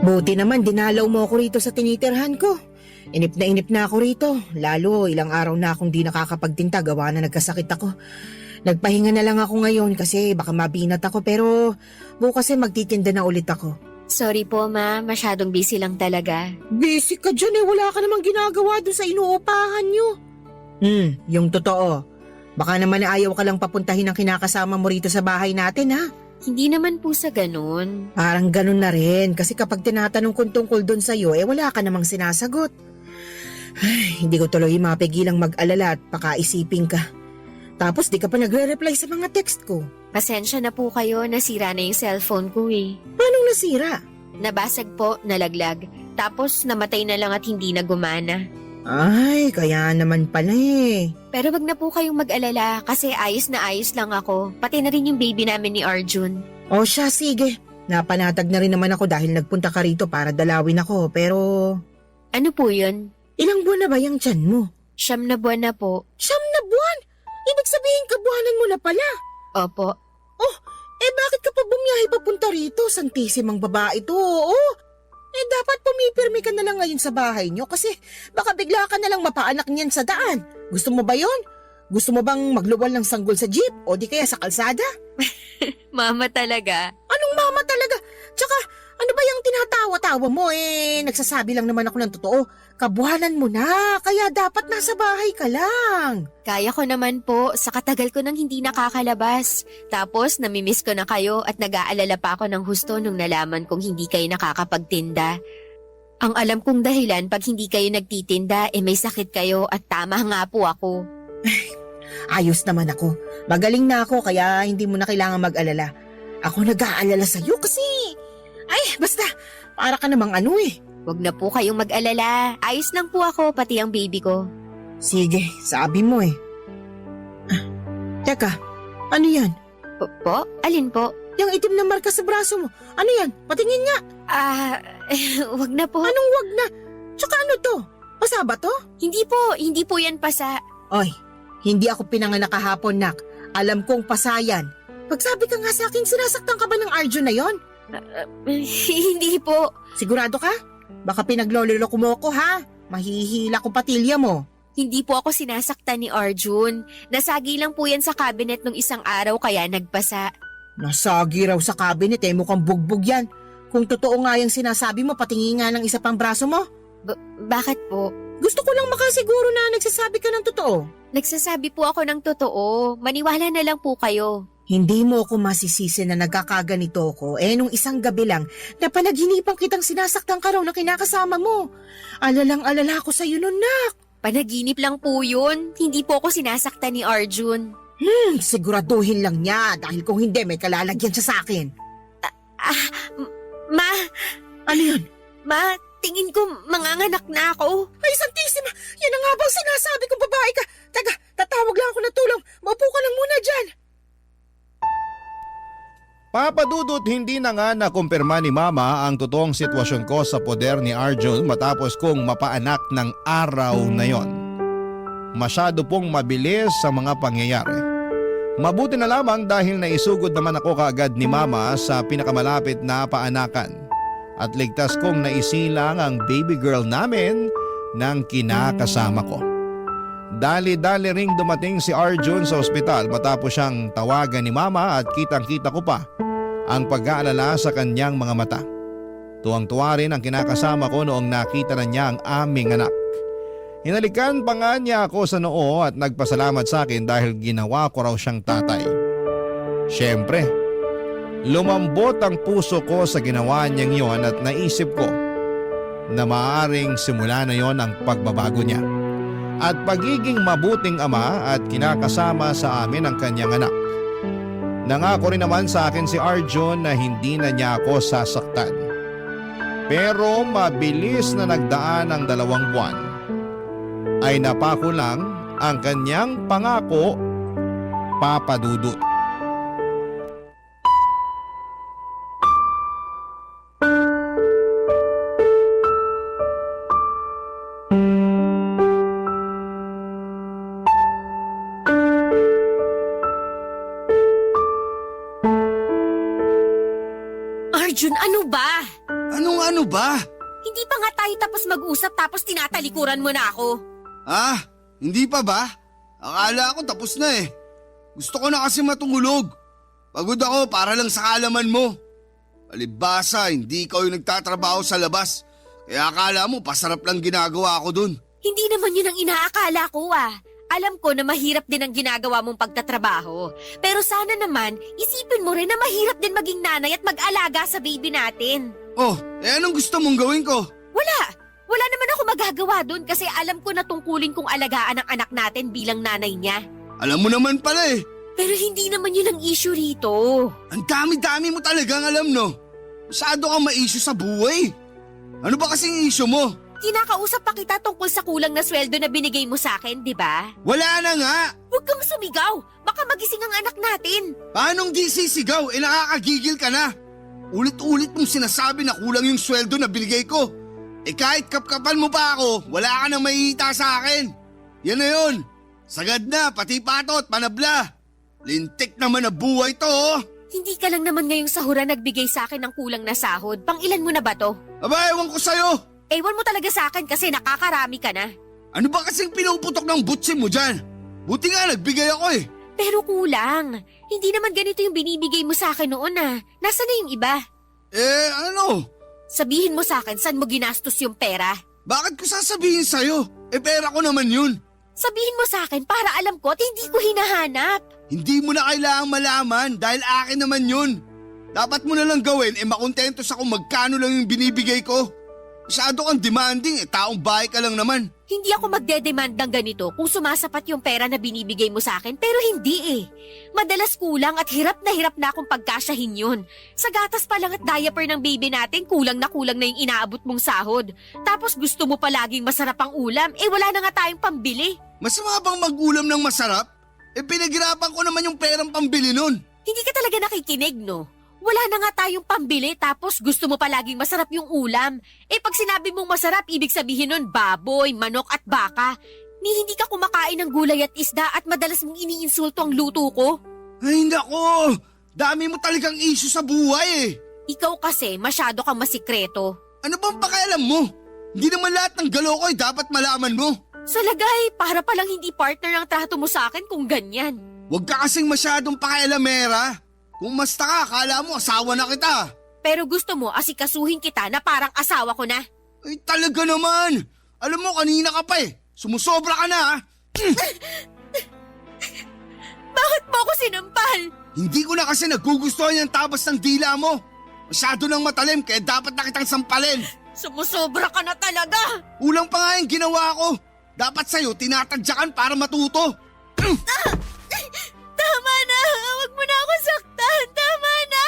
Buti naman dinalaw mo ako rito sa tinitirhan ko. Inip na ako rito. Lalo ilang araw na akong di nakakapagtinta gawa na nagkasakit ako. Nagpahinga na lang ako ngayon kasi baka mabinat ako pero bukas magtitinda na ulit ako. Sorry po, ma. Masyadong busy lang talaga. Busy ka dyan wala ka namang ginagawa doon sa inuupahan nyo. Yung totoo. Baka naman ayaw ka lang papuntahin ang kinakasama mo rito sa bahay natin ha. Hindi naman po sa ganun. Parang ganun na rin kasi kapag tinatanong kong tungkol doon sa'yo wala ka namang sinasagot. Ay, hindi ko tuloy mapigilang mag-alala at pakaisipin ka. Tapos di ka pa nagre-reply sa mga text ko. Pasensya na po kayo, nasira na yung cellphone ko eh. Paano nasira? Nabasag po, nalaglag. Tapos namatay na lang at hindi na gumana. Ay, kaya naman pala Pero wag na po kayong mag-alala kasi ayos na ayos lang ako. Pati na rin yung baby namin ni Arjun. O siya, sige. Napanatag na rin naman ako dahil nagpunta ka rito para dalawin ako pero... Ano po yun? Ilang buwan na ba yung tiyan mo? 9 na buwan na po. 9 na buwan? Ibig sabihin kabuhanan mo na pala. Opo. Bakit ka pa bumiyahe papunta rito? Santisimang babae to, oo. Dapat pumipirmi ka na lang ngayon sa bahay nyo kasi baka bigla ka na lang mapaanak niyan sa daan. Gusto mo ba yon? Gusto mo bang magluwal ng sanggol sa jeep o di kaya sa kalsada? Mama talaga. Anong mama talaga? Tsaka ano ba yung tinatawa-tawa mo nagsasabi lang naman ako ng totoo. Kabuhanan mo na, kaya dapat nasa bahay ka lang. Kaya ko naman po, sa katagal ko nang hindi nakakalabas. Tapos namimiss ko na kayo at nag-aalala pa ako ng husto nung nalaman kong hindi kayo nakakapagtinda. Ang alam kong dahilan pag hindi kayo nagtitinda may sakit kayo at tama nga po ako. Ayos naman ako. Magaling na ako kaya hindi mo na kailangan mag-alala. Ako nag-aalala sa'yo kasi... basta, para ka namang Huwag na po kayong mag-alala. Ayos lang po ako, pati ang baby ko. Sige, sabi mo Teka, ano yan? Po? Alin po? Yung itim na marka sa braso mo. Ano yan? Patingin nga. Wag na po. Anong wag na? Tsaka ano to? Pasa ba to? Hindi po yan pasa. Oy, hindi ako pinanganak kahapon, nak. Alam kong pasayan. Pagsabi ka nga sa akin, sinasaktan ka ba ng Arjun na yon? Hindi po. Sigurado ka? Baka pinagloloko mo ko ha? Mahihila ko patilya mo. Hindi po ako sinasaktan ni Arjun. Nasagi lang po yan sa cabinet nung isang araw kaya nagpasa. Nasagi raw sa cabinet mukhang bugbog yan. Kung totoo nga yung sinasabi mo, patingin nga ng isa pang braso mo. Bakit po? Gusto ko lang makasiguro na nagsasabi ka ng totoo. Nagsasabi po ako ng totoo. Maniwala na lang po kayo. Hindi mo ako masisisi na nagkakaganito ko nung isang gabi lang na panaginipan kitang sinasaktan ka raw na kinakasama mo. Alalang-alala ako sa'yo nun, nak. Panaginip lang po yun. Hindi po ako sinasaktan ni Arjun. Siguraduhin lang niya dahil kung hindi may kalalagyan siya sa akin. Ma! Ano yun? Ma, tingin ko manganganak na ako. Ay, Santisima! Yan ang nga bang sinasabi kong babae ka? Taga, tatawag lang ako na tulong. Maupo ka lang muna dyan. Papadudot, hindi na nga nakumpirma ni Mama ang totoong sitwasyon ko sa poder ni Arjun matapos kong mapaanak ng araw na yon. Masyado pong mabilis sa mga pangyayari. Mabuti na lamang dahil naisugod naman ako kaagad ni Mama sa pinakamalapit na paanakan at ligtas kong naisilang ang baby girl namin ng kinakasama ko. Dali-dali ring dumating si Arjun sa ospital matapos siyang tawagan ni Mama at kitang-kita ko pa ang pag-aalala sa kanyang mga mata. Tuwang-tuwa rin ang kinakasama ko noong nakita na niya ang aming anak. Hinalikan pa nga niya ako sa noo at nagpasalamat sa akin dahil ginawa ko raw siyang tatay. Siyempre, lumambot ang puso ko sa ginawa niyang yon at naisip ko na maaaring simula na yon ang pagbabago niya at pagiging mabuting ama at kinakasama sa amin ang kanyang anak. Nangako rin naman sa akin si Arjun na hindi na niya ako sasaktan. Pero mabilis na nagdaan ang 2 buwan ay napako lang ang kanyang pangako, Papa Dudut. Arjun, ano ba? Anong ano ba? Hindi pa nga tayo tapos mag-usap tapos tinatalikuran mo na ako. Ah, hindi pa ba? Akala ko tapos na eh. Gusto ko na kasi matulog. Pagod ako para lang sa kaalaman mo. Palibhasa, hindi ikaw yung nagtatrabaho sa labas. Kaya akala mo pasarap lang ginagawa ko dun. Hindi naman yun ang inaakala ko ah. Alam ko na mahirap din ang ginagawa mong pagtatrabaho. Pero sana naman, isipin mo rin na mahirap din maging nanay at mag-alaga sa baby natin. Oh, anong gusto mong gawin ko? Wala naman ako magagawa doon kasi alam ko na tungkulin kong alagaan ang anak natin bilang nanay niya. Alam mo naman pala eh. Pero hindi naman yun ang issue rito. Ang dami-dami mo talagang alam no. Masyado kang ma-issue sa buhay. Ano ba kasing issue mo? Kinakausap pa kita tungkol sa kulang na sweldo na binigay mo sa akin, di ba? Wala na nga. Huwag kang sumigaw. Baka magising ang anak natin. Paanong di sisigaw? Nakakagigil ka na. Ulit-ulit mong sinasabi na kulang yung sweldo na binigay ko. Kahit kapkapan mo pa ako, wala ka nang mahihita sa akin. Yan na yun. Sagad na, pati patot, panabla. Lintik naman na buhay to oh. Hindi ka lang naman ngayong sahuran nagbigay sa akin ng kulang na sahod. Pang ilan mo na ba to? Aba, ewan ko sa'yo. Ewan mo talaga sa akin kasi nakakarami ka na. Ano ba kasing pinuputok ng butsin mo dyan? Buti nga nagbigay ako eh. Pero kulang. Hindi naman ganito yung binibigay mo sa akin noon ah. Nasaan na yung iba? Ano? Sabihin mo sa akin saan mo ginastos yung pera. Bakit ko sasabihin sa'yo? Pera ko naman yun. Sabihin mo sa akin para alam ko at hindi ko hinahanap. Hindi mo na kailangang malaman dahil akin naman yun. Dapat mo na lang gawin makontento sa kung magkano lang yung binibigay ko. Masyado kang demanding taong bahay ka lang naman. Hindi ako magdedemand ng ganito kung sumasapat yung pera na binibigay mo sa akin pero hindi eh. Madalas kulang at hirap na akong pagkasyahin yun. Sa gatas pa lang at diaper ng baby natin kulang na yung inaabot mong sahod. Tapos gusto mo palaging masarap ang ulam wala na nga tayong pambili. Masama bang mag-ulam ng masarap? Pinaghirapan ko naman yung perang pambili nun. Hindi ka talaga nakikinig no? Wala na nga tayong pambili tapos gusto mo palaging masarap yung ulam. Pag sinabi mong masarap, ibig sabihin nun baboy, manok at baka. Hindi ka kumakain ng gulay at isda at madalas mong iniinsulto ang luto ko. Ay nako, dami mo talagang issue sa buhay eh. Ikaw kasi masyado kang masikreto. Ano bang pakialam mo? Hindi naman lahat ng galaw ko dapat malaman mo. Sa lagay, para palang hindi partner ang trato mo sa akin kung ganyan. Huwag ka kasing masyadong pakialamera. Kung masta ka, akala mo asawa na kita. Pero gusto mo asikasuhin kita na parang asawa ko na. Ay talaga naman. Alam mo kanina ka pa Sumusobra ka na ha. Bakit mo ako sinampal? Hindi ko na kasi nagugustuhan yung tabas ng dila mo. Masyado nang matalim kaya dapat na kitang sampalin. Sumusobra ka na talaga. Ulang pa nga yung ginawa ko. Dapat sa'yo tinatadyakan para matuto. Tama na! Huwag mo na ako saktan! Tama na!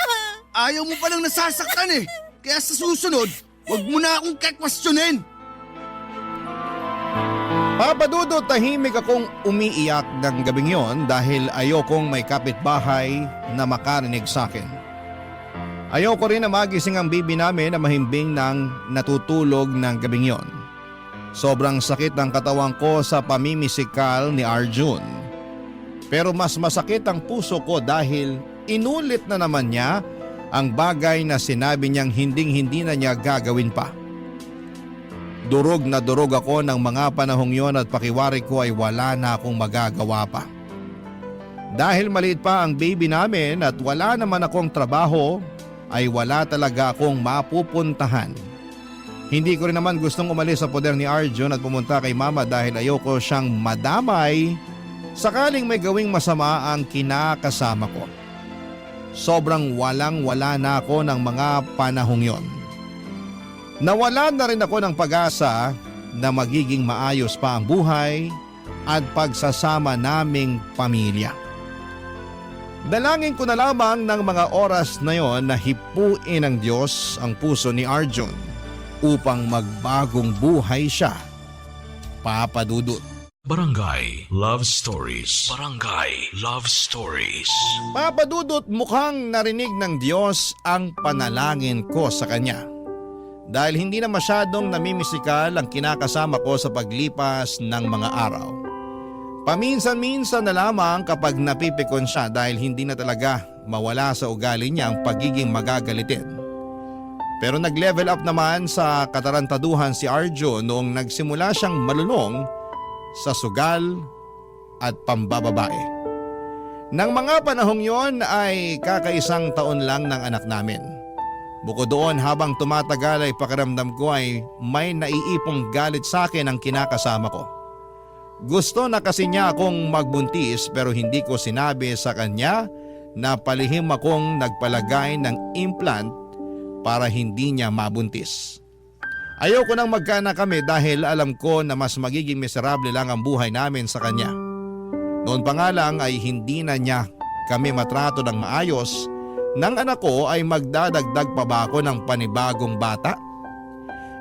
Ayaw mo palang nasasaktan Kaya sa susunod, huwag mo na akong kakwestiyonin. Papa Dudut, tahimik akong umiiyak ng gabing yon dahil ayokong may kapitbahay na makarinig sa akin. Ayoko rin na magising ang baby namin na mahimbing ng natutulog ng gabing yon. Sobrang sakit ng katawan ko sa pamimisikal ni Arjun. Pero mas masakit ang puso ko dahil inulit na naman niya ang bagay na sinabi niyang hinding-hindi na niya gagawin pa. Durog na durog ako ng mga panahong yon at pakiwari ko ay wala na akong magagawa pa. Dahil maliit pa ang baby namin at wala naman akong trabaho, ay wala talaga akong mapupuntahan. Hindi ko rin naman gustong umalis sa poder ni Arjun at pumunta kay mama dahil ayoko siyang madamay sakaling may gawing masama ang kinakasama ko. Sobrang walang-wala na ako ng mga panahong yon. Nawalan na rin ako ng pag-asa na magiging maayos pa ang buhay at pagsasama naming pamilya. Dalangin ko na lamang ng mga oras na yon na hipuin ng Diyos ang puso ni Arjun upang magbagong buhay siya. Papa Dudut. Barangay Love Stories. Barangay Love Stories. Papa Dudut, mukhang narinig ng Diyos ang panalangin ko sa Kanya. Dahil hindi na masyadong namimisikal ang kinakasama ko sa paglipas ng mga araw. Paminsan-minsan na lamang kapag napipikon siya dahil hindi na talaga mawala sa ugali niya ang pagiging magagalitin. Pero nag-level up naman sa katarantaduhan si Arjo noong nagsimula siyang malulong sa sugal at pambababae. Nang mga panahong yon ay kakaisang taon lang ng anak namin. Bukod doon, habang tumatagal ay pakiramdam ko ay may naiipong galit sa akin ang kinakasama ko. Gusto na kasi niya akong magbuntis pero hindi ko sinabi sa kanya na palihim akong nagpalagay ng implant para hindi niya mabuntis. Ayoko nang magkaanak kami dahil alam ko na mas magiging miserable lang ang buhay namin sa kanya. Noon pa nga lang ay hindi na niya kami matrato ng maayos. Nang anak ko ay magdadagdag pa ba ako ng panibagong bata?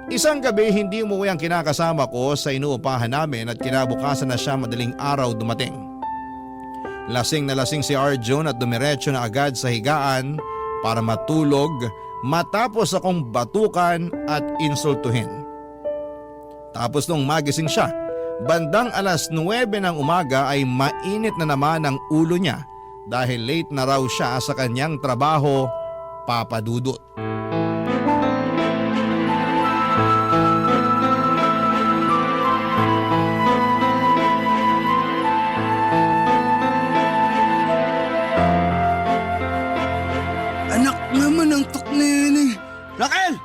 Isang gabi hindi umuwi ang kinakasama ko sa inuupahan namin at kinabukasan na siya madaling araw dumating. Lasing na lasing si Arjun at dumiretso na agad sa higaan para matulog matapos akong batukan at insultuhin. Tapos nung magising siya, bandang alas 9 ng umaga ay mainit na naman ang ulo niya dahil late na raw siya sa kanyang trabaho, Papa Dudut. Anak naman ng tuknene. Raquel!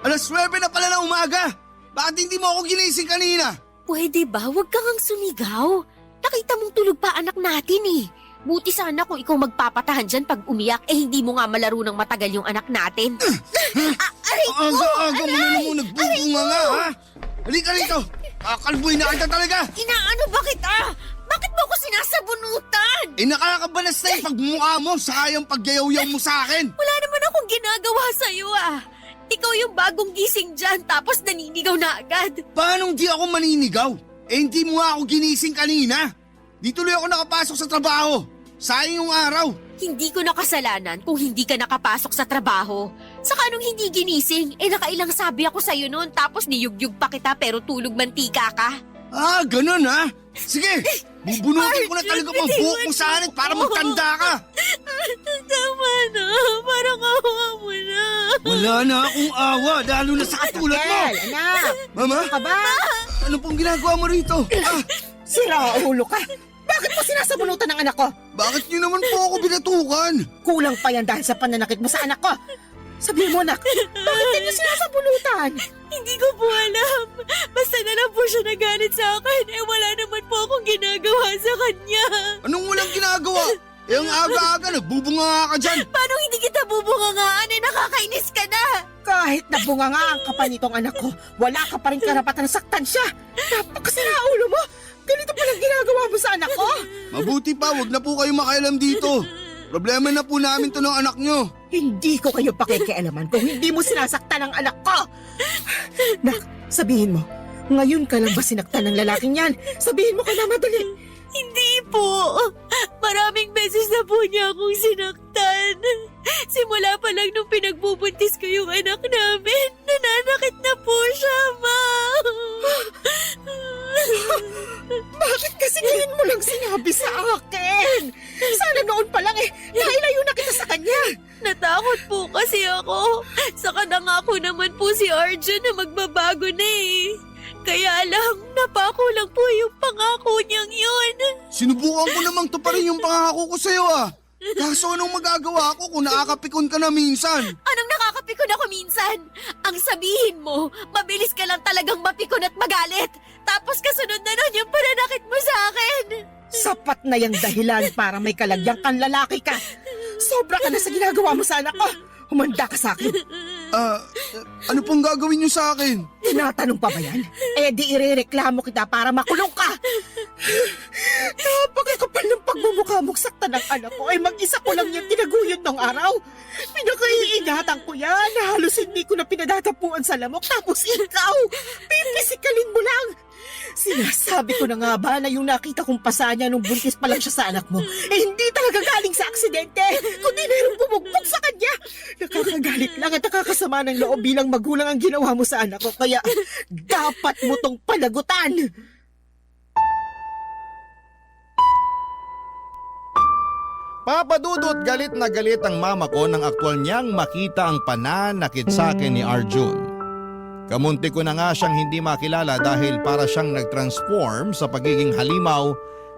Alas 9 na pala ng umaga. Bakit hindi mo ako ginising kanina? Pwede ba? Huwag kang ang sumigaw. Nakita mong tulog pa anak natin eh. Buti sana kung ikaw magpapatahan dyan pag umiyak hindi mo nga malaro ng matagal yung anak natin. Aray ko! Aga-aga mo na naman nagbubunga nga ha? Halika rito! Kakalboy na kita talaga! Inaano ba kita? Bakit mo ako sinasabunutan? Nakakabalas na yung pagmumukha mo, sayang pagyayaw mo sa akin! Wala naman akong ginagawa sa'yo ah. Ikaw yung bagong gising dyan tapos naninigaw na agad. Paano di ako maninigaw? Hindi mo nga ako ginising kanina. Di tuloy ako nakapasok sa trabaho. Sayang yung araw. Hindi ko nakasalanan kung hindi ka nakapasok sa trabaho. Saka nung hindi ginising, nakailang sabi ako sa'yo noon tapos niyugyug pa kita pero tulog mantika ka. Ah, ganun ha? Sige, bubunutin ko na talaga pang buhok mo sa anit para magtanda ka. Tama na, parang awa mo na. Wala na akong awa, lalo na sa katulad mo. Raquel, anak! Mama, Ano ka ba? ano pong ginagawa mo rito? Sira ulo ka! Bakit mo sinasabunutan ng anak ko? Bakit niyo naman po ako binatukan? Kulang pa yan dahil sa pananakit mo sa anak ko. Sabihin mo, anak, bakit niyo sinasabunutan? Hindi ko po alam. Basta na lang po siya nagalit sa akin. Wala naman po akong ginagawa sa kanya. Anong walang ginagawa? Ang aga-aga, nagbubunga ka dyan. Paano hindi kita bubungangaan? Nakakainis ka na. Kahit nabungangaan ka pa nitong anak ko, wala ka pa rin karapatan na saktan siya. Napakasira ulo mo. Ganito palang ginagawa mo sa anak ko. Mabuti pa, wag na po kayo makialam dito. Problema na po namin to ng anak nyo. Hindi ko kayo pakikialaman kung hindi mo sinasaktan ang anak ko. Nak, sabihin mo, ngayon ka lang ba sinaktan ng lalaking yan? Sabihin mo ka na madali. Hindi po. Maraming beses na po niya akong sinaktan. Simula pa lang nung pinagbubuntis ko yung anak namin, nananakit na po siya, Ma. Bakit kasi ngayon mo lang sinabi sa akin? Sana noon pa lang nailayo na kita sa kanya. Natakot po kasi ako. Saka nangako naman po si Arjun na magbabago na eh. Kaya lang, napako lang po yung pangako niyang yun. Sinubukan ko namang tuparin yung pangako ko sa'yo ah. Kaso anong magagawa ko kung nakakapikon ka na minsan? Anong nakakapikon ako minsan? Ang sabihin mo, mabilis ka lang talagang mapikon at magalit. Tapos kasunod na nun yung pananakit mo sa akin. Sapat na yung dahilan para may kalagyang kang lalaki ka. Sobra ka na sa ginagawa mo sa anak ko. Humanda ka sa akin. Ano pong gagawin niyo sa akin? Tinatanong pa ba yan? Di irereklamo kita para makulong ka. Napakakapal ng pagmumukha mong saktan ng anak ko ay mag-isa ko lang yung tinaguyod ng araw. Pinakaiingatan ko yan. Halos hindi ko na pinadatapuan sa lamok. Tapos ikaw, pipisikalin mo lang. Sinasabi ko na nga ba na yung nakita kong pasa niya nung buntis pa lang siya sa anak mo, hindi talaga galing sa aksidente, kundi mayroong bumugbog sa kanya. Nakakagalit lang at nakakasama ng loob bilang magulang ang ginawa mo sa anak ko, kaya dapat mo tong panagutan. Papadudot galit na galit ang mama ko nang aktwal niyang makita ang pananakit sa akin ni Arjun. Kamunti ko na nga siyang hindi makilala dahil para siyang nag-transform sa pagiging halimaw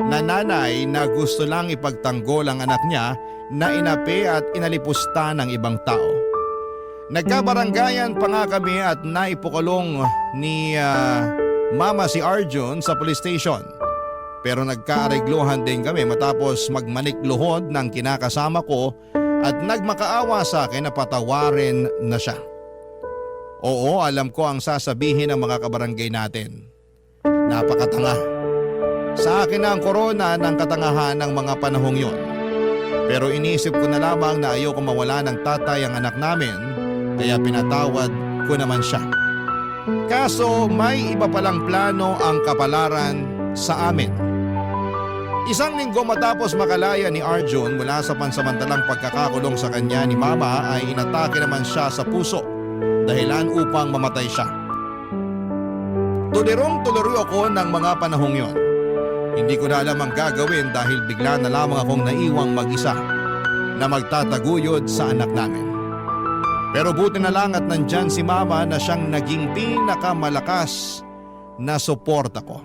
na nanay na gusto lang ipagtanggol ang anak niya na inapi at inalipusta ng ibang tao. Nagkabaranggayan pa nga kami at naipukulong ni mama si Arjun sa police station. Pero nagkaaregluhan din kami matapos magmanikluhod ng kinakasama ko at nagmakaawa sa akin na patawarin na siya. Oo, alam ko ang sasabihin ng mga kabarangay natin. Napakatanga. Sa akin na ang korona ng katangahan ng mga panahong yon. Pero inisip ko na lamang na ayoko mawala ng tatay ang anak namin, kaya pinatawad ko naman siya. Kaso may iba palang plano ang kapalaran sa amin. Isang linggo matapos makalaya ni Arjun mula sa pansamantalang pagkakakulong sa kanya ni mama ay inatake naman siya sa puso, dahilan upang mamatay siya. Tulirong-tuliro ako ng mga panahong yon. Hindi ko na alam ang gagawin dahil bigla na lamang akong naiwang mag-isa na magtataguyod sa anak namin. Pero buti na lang at nandyan si mama na siyang naging pinakamalakas na suporta ko.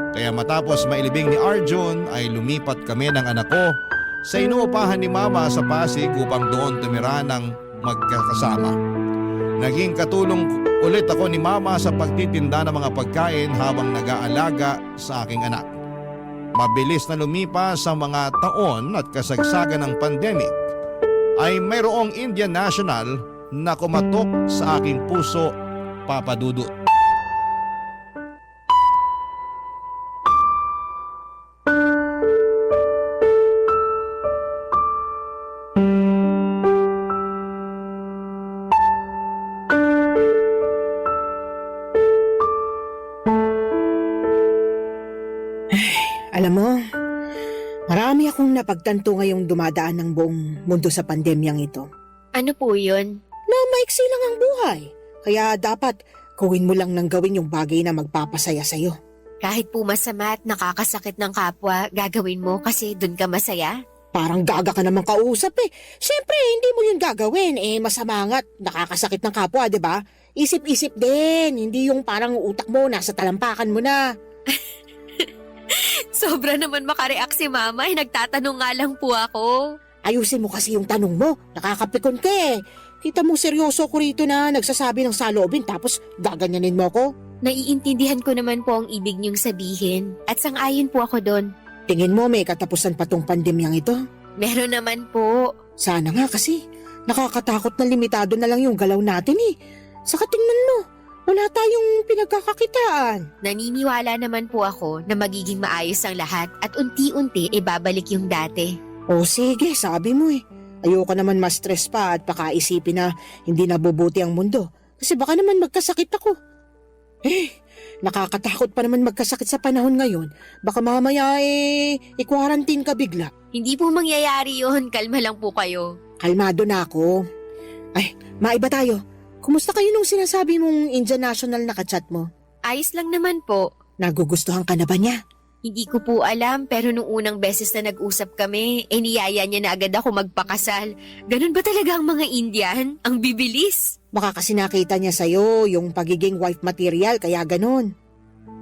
Kaya matapos mailibing ni Arjun ay lumipat kami ng anak ko sa inuupahan ni mama sa Pasig upang doon tumira ng magkakasama. Naging katulong ulit ako ni mama sa pagtitinda ng mga pagkain habang nag-aalaga sa aking anak. Mabilis na lumipas ang mga taon at kasagsagan ng pandemic ay mayroong Indian National na kumatok sa aking puso, Papa Dudut. Alam mo, marami akong napagtanto ngayong dumadaan ng buong mundo sa pandemyang ito. Ano po yun? Na maiksi lang ang buhay. Kaya dapat gawin mo lang ng gawin yung bagay na magpapasaya sa'yo. Kahit po masama at nakakasakit ng kapwa, gagawin mo kasi dun ka masaya? Parang gaga ka naman kausap eh. Siyempre, hindi mo yun gagawin. Masama nga't nakakasakit ng kapwa, di ba? Isip-isip din. Hindi yung parang utak mo nasa talampakan mo na. Sobra naman makareact si mama, nagtatanong nga lang po ako. Ayusin mo kasi yung tanong mo. Nakakapikon ka eh. Kita mo seryoso ko rito na nagsasabi ng saloobin tapos gaganyanin mo ko. Naiintindihan ko naman po ang ibig niyong sabihin at sang-ayon po ako doon. Tingin mo may katapusan pa tong pandemyang ito? Meron naman po. Sana nga kasi. Nakakatakot na limitado na lang yung galaw natin eh. Saka tingnan mo, wala tayong pinagkakakitaan. Naniniwala naman po ako na magiging maayos ang lahat at unti-unti babalik yung dati. O sige, sabi mo eh. Ayoko naman ma-stress pa at pakaisipin na hindi nabubuti ang mundo. Kasi baka naman magkasakit ako. Nakakatakot pa naman magkasakit sa panahon ngayon. Baka mamaya i-quarantine ka bigla. Hindi po mangyayari yun, kalma lang po kayo. Kalmado na ako. Ay, maiba tayo. Kumusta kayo nung sinasabi mong Indian National na kachat mo? Ayos lang naman po. Nagugustuhan ka na ba niya? Hindi ko po alam pero nung unang beses na nag-usap kami, niyaya niya na agad ako magpakasal. Ganun ba talaga ang mga Indian? Ang bibilis. Baka kasi nakita niya sa'yo yung pagiging wife material kaya ganun.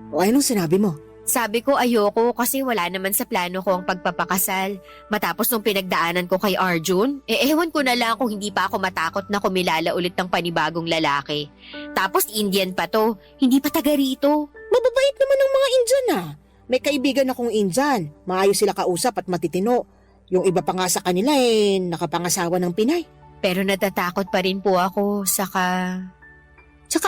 O anong sinabi mo? Sabi ko ayoko kasi wala naman sa plano ko ang pagpapakasal. Matapos nung pinagdaanan ko kay Arjun, ewan ko na lang kung hindi pa ako matakot na kumilala ulit ng panibagong lalaki. Tapos Indian pa to, hindi pa taga rito. Mababait naman ang mga Indian ah. May kaibigan akong Indian, maayos sila kausap at matitino. Yung iba pa nga sa kanila nakapangasawa ng Pinay. Pero natatakot pa rin po ako, saka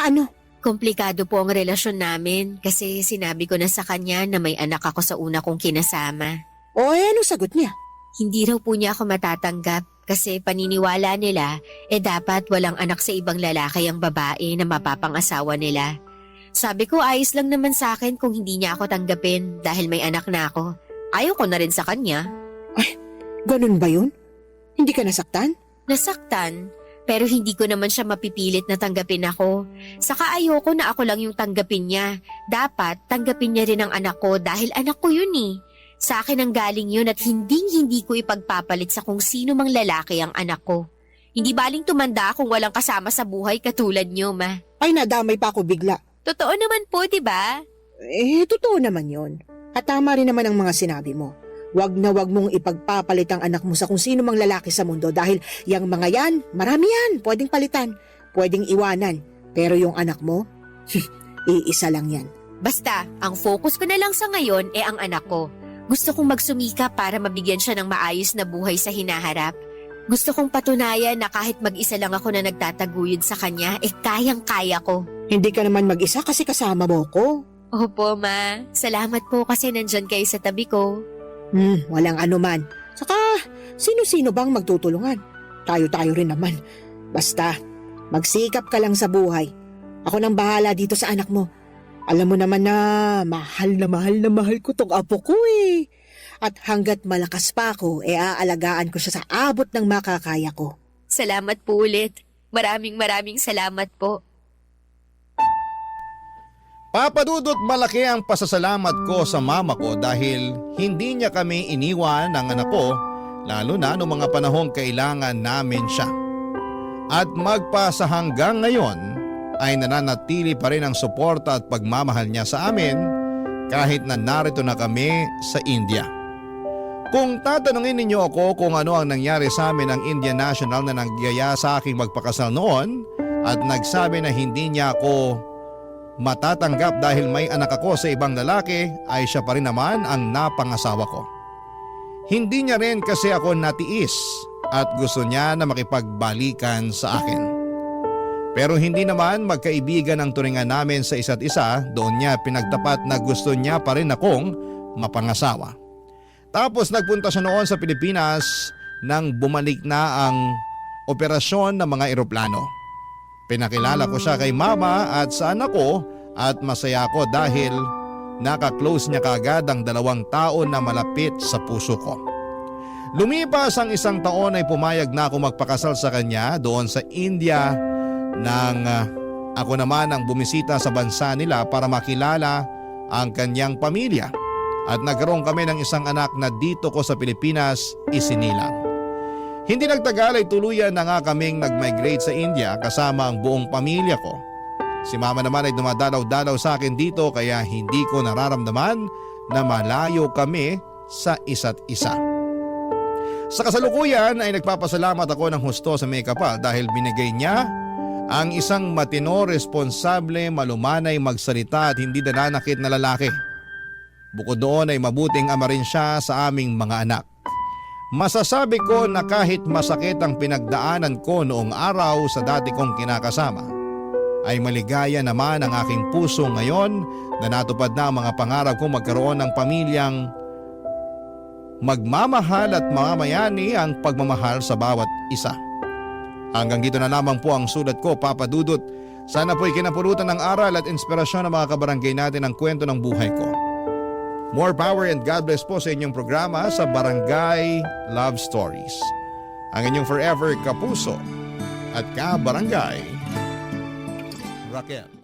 ano? komplikado po ang relasyon namin kasi sinabi ko na sa kanya na may anak ako sa una kong kinasama. O ano sagot niya? Hindi raw po niya ako matatanggap kasi paniniwala nila dapat walang anak sa ibang lalaki ang babae na mapapangasawa nila. Sabi ko ayos lang naman sa akin kung hindi niya ako tanggapin dahil may anak na ako. Ayaw ko na rin sa kanya. Ganun ba yun? Hindi ka nasaktan? Nasaktan, pero hindi ko naman siya mapipilit na tanggapin ako. Saka ayoko na ako lang yung tanggapin niya. Dapat tanggapin niya rin ang anak ko dahil anak ko yun eh. Sa akin ang galing yun at hindi ko ipagpapalit sa kung sino mang lalaki ang anak ko. Hindi baling tumanda kung walang kasama sa buhay katulad niyo, ma. Ay, nadamay pa ako bigla. Totoo naman po, di ba? Totoo naman yon. At tama rin naman ang mga sinabi mo. Wag na wag mong ipagpapalit ang anak mo sa kung sino mang lalaki sa mundo dahil yung mga yan, marami yan, pwedeng palitan, pwedeng iwanan. Pero yung anak mo, iisa lang yan. Basta, ang focus ko na lang sa ngayon ang anak ko. Gusto kong magsumika para mabigyan siya ng maayos na buhay sa hinaharap. Gusto kong patunayan na kahit mag-isa lang ako na nagtataguyod sa kanya, kayang-kaya ko. Hindi ka naman mag-isa kasi kasama mo ko. Opo, ma. Salamat po kasi nandyan kayo sa tabi ko. Walang anuman. Saka, sino-sino bang magtutulungan? Tayo-tayo rin naman. Basta, magsikap ka lang sa buhay. Ako nang bahala dito sa anak mo. Alam mo naman na mahal ko tong apo ko eh. At hanggat malakas pa ako, aalagaan ko siya sa abot ng makakaya ko. Salamat po ulit. Maraming salamat po. Papa Dudut, malaki ang pasasalamat ko sa mama ko dahil hindi niya kami iniwan ng anak ko, lalo na noong mga panahong kailangan namin siya. At magpasa hanggang ngayon ay nananatili pa rin ang suporta at pagmamahal niya sa amin kahit na narito na kami sa India. Kung tatanungin ninyo ako kung ano ang nangyari sa amin ng Indian National na nagyaya sa aking magpakasal noon at nagsabi na hindi niya ako matatanggap dahil may anak ako sa ibang lalaki, ay siya pa rin naman ang napangasawa ko. Hindi niya rin kasi ako natiis at gusto niya na makipagbalikan sa akin. Pero hindi naman magkaibigan ang turingan namin sa isa't isa, doon niya pinagtapat na gusto niya pa rin akong mapangasawa. Tapos nagpunta siya noon sa Pilipinas nang bumalik na ang operasyon ng mga eroplano. Pinakilala ko siya kay mama at sa anak ko at masaya ako dahil nakaklose niya kaagad ang 2 taon na malapit sa puso ko. Lumipas ang 1 taon ay pumayag na ako magpakasal sa kanya doon sa India nang ako naman ang bumisita sa bansa nila para makilala ang kanyang pamilya at nagkaroon kami ng 1 anak na dito ko sa Pilipinas isinilang. Hindi nagtagal ay tuluyan na nga kaming nag-migrate sa India kasama ang buong pamilya ko. Si mama naman ay dumadalaw-dalaw sa akin dito kaya hindi ko nararamdaman na malayo kami sa isa't isa. Sa kasalukuyan ay nagpapasalamat ako ng husto sa may kapal dahil binigay niya ang isang matino, responsable, malumanay, magsalita at hindi nananakit na lalaki. Bukod doon ay mabuting ama rin siya sa aming mga anak. Masasabi ko na kahit masakit ang pinagdaanan ko noong araw sa dati kong kinakasama, ay maligaya naman ang aking puso ngayon na natupad na ang mga pangarap kong magkaroon ng pamilyang magmamahal at mamamayani ang pagmamahal sa bawat isa. Hanggang dito na lamang po ang sulat ko, Papa Dudut. Sana po'y kinapulutan ng aral at inspirasyon ng mga kabarangay natin ang kwento ng buhay ko. More power and God bless po sa inyong programa sa Barangay Love Stories. Ang inyong forever kapuso at kabarangay, Raquel.